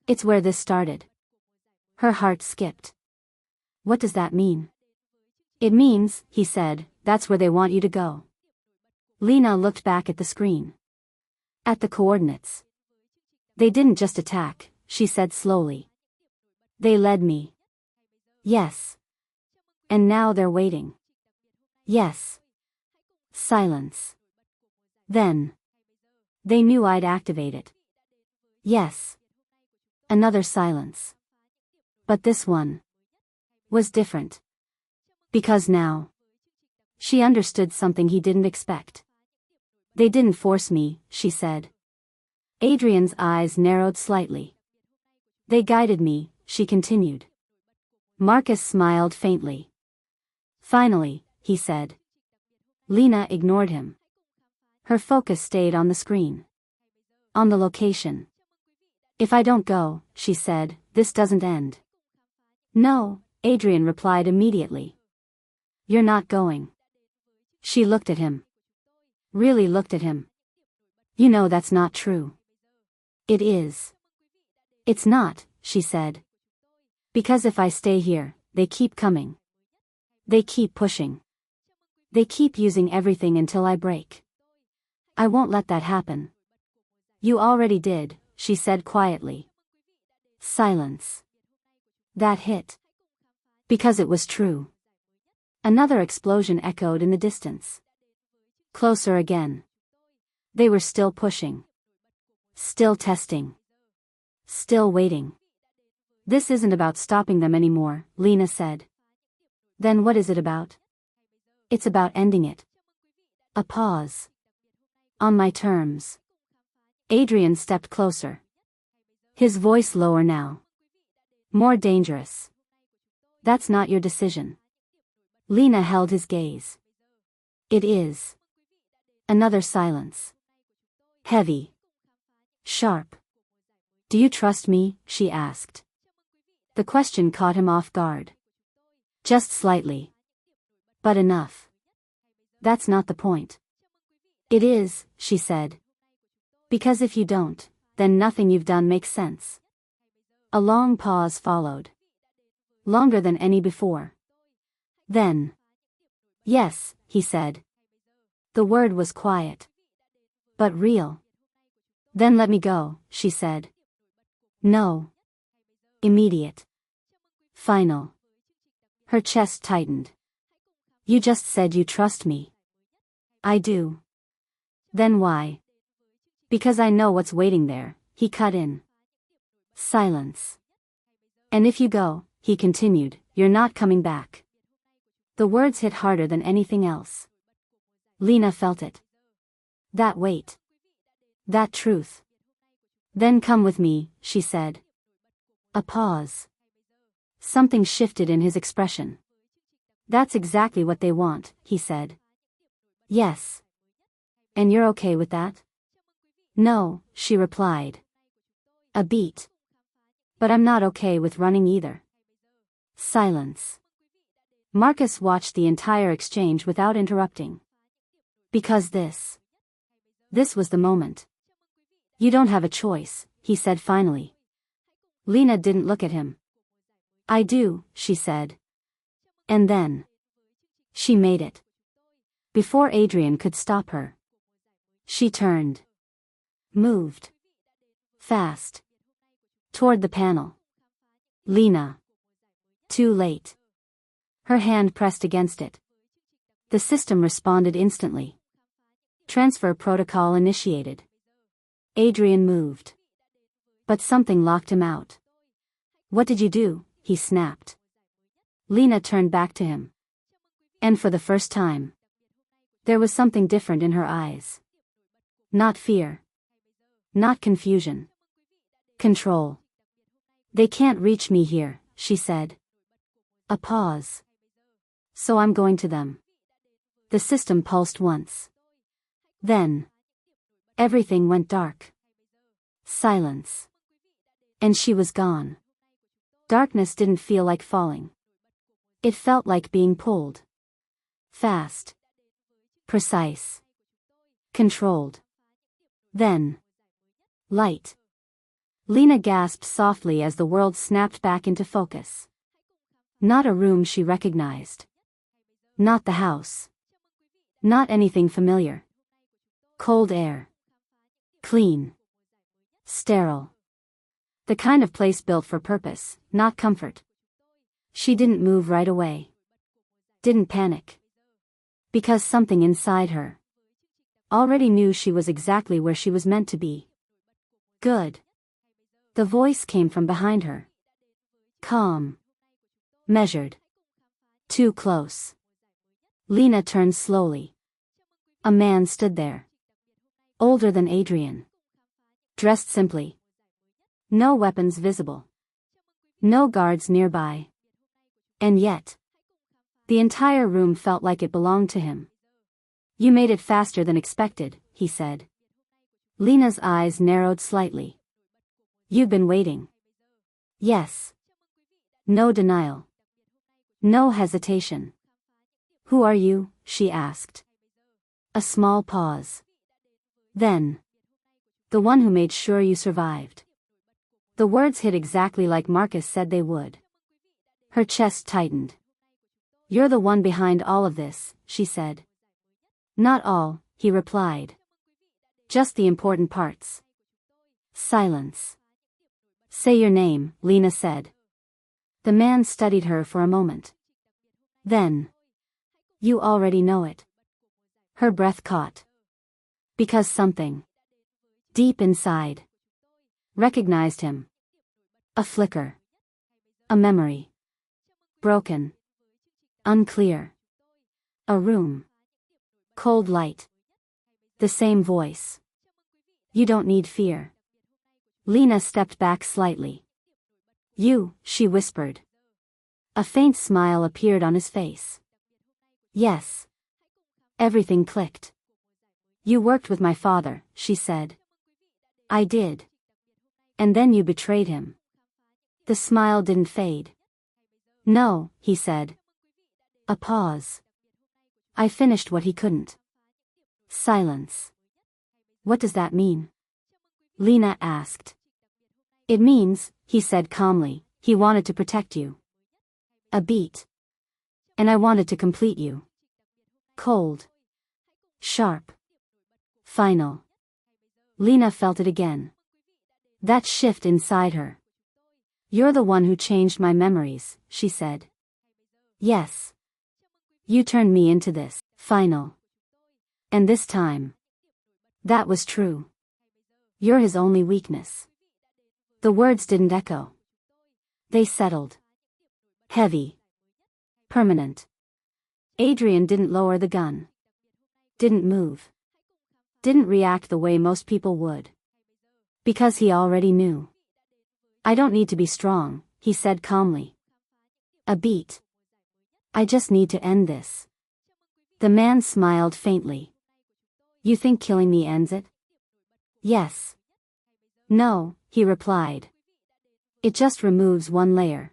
It's where this started. Her heart skipped. What does that mean? It means, he said, that's where they want you to go. Lena looked back at the screen. At the coordinates. They didn't just attack, she said slowly. They led me. Yes. And now they're waiting. Yes. Silence. Then. They knew I'd activate it. Yes. Another silence. But this one. Was different. Because now. She understood something he didn't expect. They didn't force me, she said. Adrian's eyes narrowed slightly. They guided me, she continued. Marcus smiled faintly. Finally, he said. Lena ignored him. Her focus stayed on the screen. On the location. If I don't go, she said, this doesn't end. No, Adrian replied immediately. You're not going. She looked at him. Really looked at him. You know that's not true. It is. It's not, she said. Because if I stay here, they keep coming. They keep pushing. They keep using everything until I break. I won't let that happen. You already did, she said quietly. Silence. That hit. Because it was true. Another explosion echoed in the distance. Closer again. They were still pushing. Still testing. Still waiting. This isn't about stopping them anymore, Lena said. Then what is it about? It's about ending it. A pause. On my terms. Adrian stepped closer. His voice lower now. More dangerous. That's not your decision. Lena held his gaze. It is. Another silence. Heavy. Sharp. Do you trust me? She asked. The question caught him off guard. Just slightly. But enough. That's not the point. It is, she said. Because if you don't, then nothing you've done makes sense. A long pause followed. Longer than any before. Then. Yes, he said. The word was quiet. But real. Then let me go, she said. No. Immediate. Final. Her chest tightened. You just said you trust me. I do. Then why? Because I know what's waiting there, he cut in. Silence. And if you go, he continued, you're not coming back. The words hit harder than anything else. Lena felt it. That weight. That truth. Then come with me, she said. A pause. Something shifted in his expression. That's exactly what they want, he said. Yes. And you're okay with that? No, she replied. A beat. But I'm not okay with running either. Silence. Marcus watched the entire exchange without interrupting. Because this was the moment. You don't have a choice, he said finally. Lena didn't look at him. I do, she said. And then she made it. Before Adrian could stop her. She turned. Moved. Fast. Toward the panel. Lena. Too late. Her hand pressed against it. The system responded instantly. Transfer protocol initiated. Adrian moved. But something locked him out. What did you do? He snapped. Lena turned back to him. And for the first time, there was something different in her eyes. Not fear. Not confusion. Control. They can't reach me here, she said. A pause. So I'm going to them. The system pulsed once. Then everything went dark. Silence. And she was gone. Darkness didn't feel like falling. It felt like being pulled. Fast. Precise. Controlled. Then light. Lena gasped softly as the world snapped back into focus. Not a room she recognized. Not the house. Not anything familiar. Cold air. Clean. Sterile. The kind of place built for purpose, not comfort. She didn't move right away. Didn't panic. Because something inside her already knew she was exactly where she was meant to be. Good. The voice came from behind her. Calm. Measured. Too close. Lena turned slowly. A man stood there. Older than Adrian. Dressed simply. No weapons visible. No guards nearby. And yet, the entire room felt like it belonged to him. You made it faster than expected, he said. Lena's eyes narrowed slightly. You've been waiting. Yes. No denial. No hesitation. Who are you? She asked. A small pause. Then. The one who made sure you survived. The words hit exactly like Marcus said they would. Her chest tightened. You're the one behind all of this, she said. Not all, he replied. Just the important parts. Silence. Say your name, Lena said. The man studied her for a moment. Then. You already know it. Her breath caught. Because something deep inside recognized him. A flicker. A memory. Broken. Unclear. A room. Cold light. The same voice. You don't need fear. Lena stepped back slightly. You, she whispered. A faint smile appeared on his face. Yes. Everything clicked. You worked with my father, she said. I did. And then you betrayed him. The smile didn't fade. No, he said. A pause. I finished what he couldn't. Silence. What does that mean? Lena asked. It means, he said calmly, he wanted to protect you. A beat. And I wanted to complete you. Cold. Sharp. Final. Lena felt it again. That shift inside her. You're the one who changed my memories, she said. Yes. You turned me into this. Final. And this time. That was true. You're his only weakness. The words didn't echo. They settled. Heavy. Permanent. Adrian didn't lower the gun. Didn't move. Didn't react the way most people would. Because he already knew. I don't need to be strong, he said calmly. A beat. I just need to end this. The man smiled faintly. You think killing me ends it? Yes. No, he replied. It just removes one layer.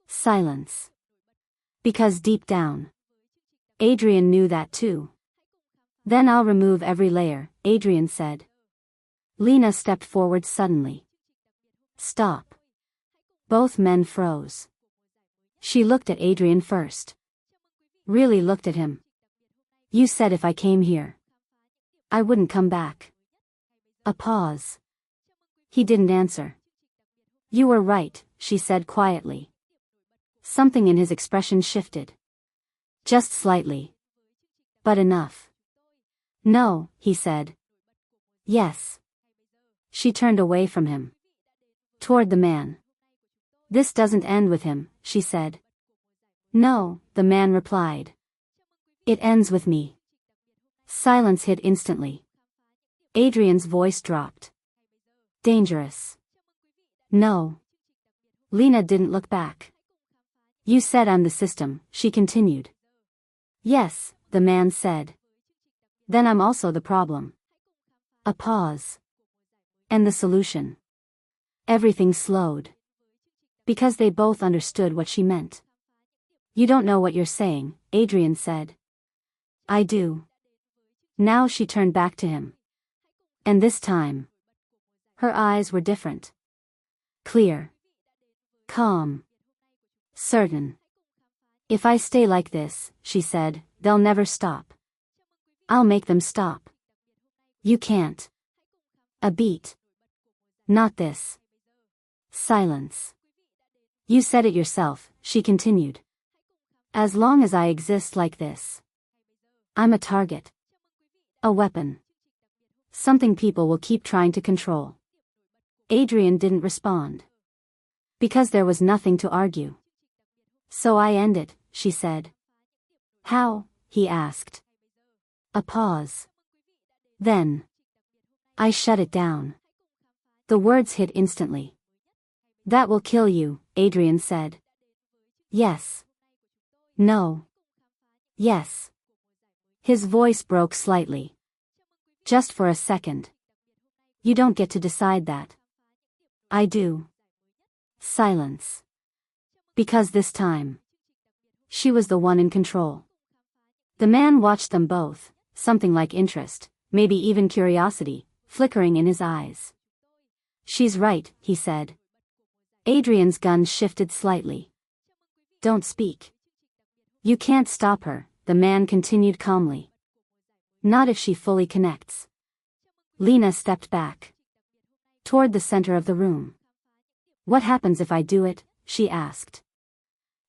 Silence. Because deep down, Adrian knew that too. Then I'll remove every layer, Adrian said. Lena stepped forward suddenly. Stop. Both men froze. She looked at Adrian first. Really looked at him. You said if I came here, I wouldn't come back. A pause. He didn't answer. You were right, she said quietly. Something in his expression shifted. Just slightly. But enough. No, he said. Yes. She turned away from him. Toward the man. This doesn't end with him, she said. No, the man replied. It ends with me. Silence hit instantly. Adrian's voice dropped. Dangerous. No. Lena didn't look back. You said I'm the system, she continued. Yes, the man said. Then I'm also the problem. A pause. And the solution. Everything slowed. Because they both understood what she meant. You don't know what you're saying, Adrian said. I do. Now she turned back to him. And this time. Her eyes were different. Clear. Calm. Certain. If I stay like this, she said, they'll never stop. I'll make them stop. You can't. A beat. Not this. Silence. You said it yourself, she continued. As long as I exist like this, I'm a target. A weapon. Something people will keep trying to control. Adrian didn't respond. Because there was nothing to argue. So I end it, she said. How? He asked. A pause. Then. I shut it down. The words hit instantly. That will kill you, Adrian said. Yes. No. Yes. His voice broke slightly. Just for a second. You don't get to decide that. I do. Silence. Because this time, she was the one in control. The man watched them both, something like interest, maybe even curiosity, flickering in his eyes. She's right, he said. Adrian's gun shifted slightly. Don't speak. You can't stop her, the man continued calmly. Not if she fully connects. Lena stepped back. Toward the center of the room. What happens if I do it? She asked.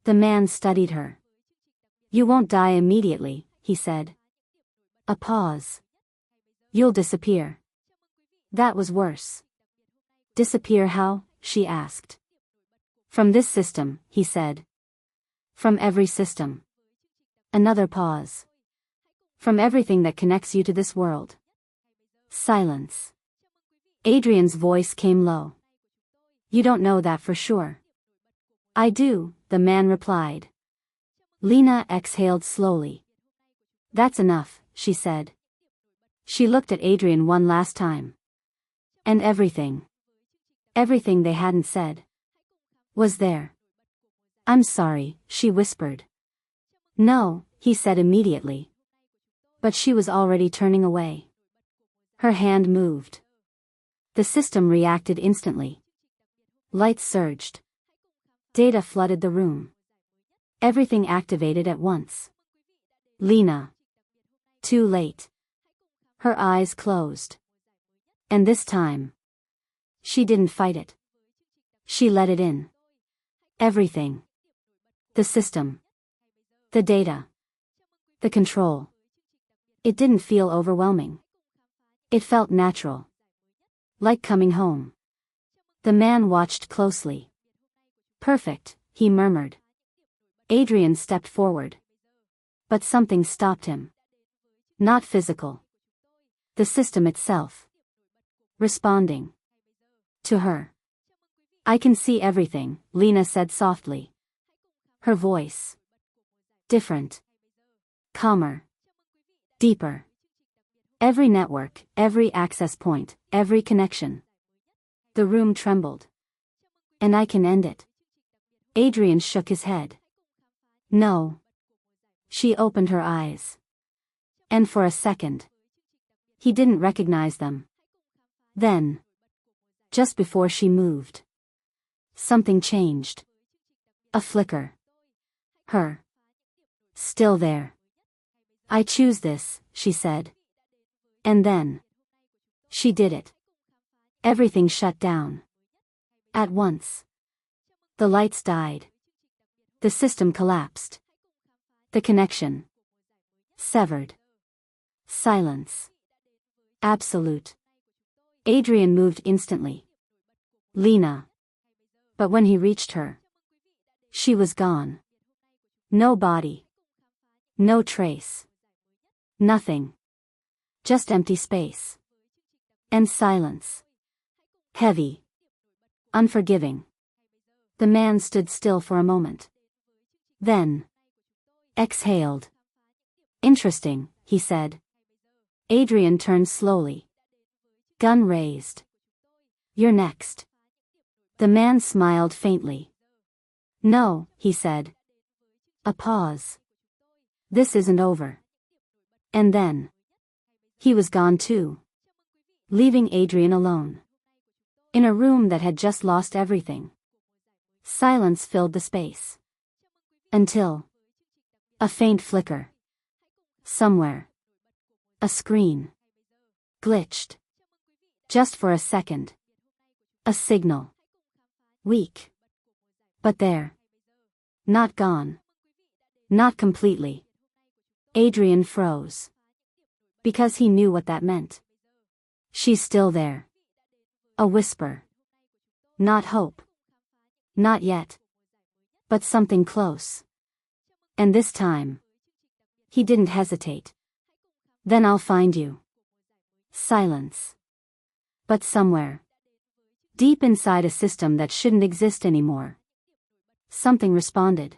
The man studied her. You won't die immediately, he said. A pause. You'll disappear. That was worse. Disappear how? She asked. From this system, he said. From every system. Another pause. From everything that connects you to this world. Silence. Adrian's voice came low. You don't know that for sure. I do, the man replied. Lena exhaled slowly. That's enough, she said. She looked at Adrian one last time. And everything. Everything they hadn't said. Was there. I'm sorry, she whispered. No, he said immediately. But she was already turning away. Her hand moved. The system reacted instantly. Lights surged. Data flooded the room. Everything activated at once. Lena. Too late. Her eyes closed. And this time. She didn't fight it. She let it in. Everything. The system. The data. The control. It didn't feel overwhelming. It felt natural. Like coming home. The man watched closely. Perfect, he murmured. Adrian stepped forward. But something stopped him. Not physical. The system itself. Responding. To her. I can see everything, Lena said softly. Her voice. Different. Calmer. Deeper. Every network, every access point, every connection. The room trembled. And I can end it. Adrian shook his head. No. She opened her eyes. And for a second. He didn't recognize them. Then. Just before she moved. Something changed. A flicker. Her. Still there. I choose this, she said. And then. She did it. Everything shut down. At once. The lights died. The system collapsed. The connection. Severed. Silence. Absolute. Adrian moved instantly. Lena. But when he reached her. She was gone. No body. No trace. Nothing. Just empty space. And silence. Heavy. Unforgiving. The man stood still for a moment. Then. Exhaled. Interesting, he said. Adrian turned slowly. Gun raised. You're next. The man smiled faintly. No, he said. A pause. This isn't over. And then. He was gone too. Leaving Adrian alone. In a room that had just lost everything. Silence filled the space. Until. A faint flicker. Somewhere. A screen. Glitched. Just for a second. A signal. Weak. But there. Not gone. Not completely. Adrian froze. Because he knew what that meant. She's still there. A whisper. Not hope. Not yet. But something close. And this time. He didn't hesitate. Then I'll find you. Silence. But somewhere. Deep inside a system that shouldn't exist anymore. Something responded.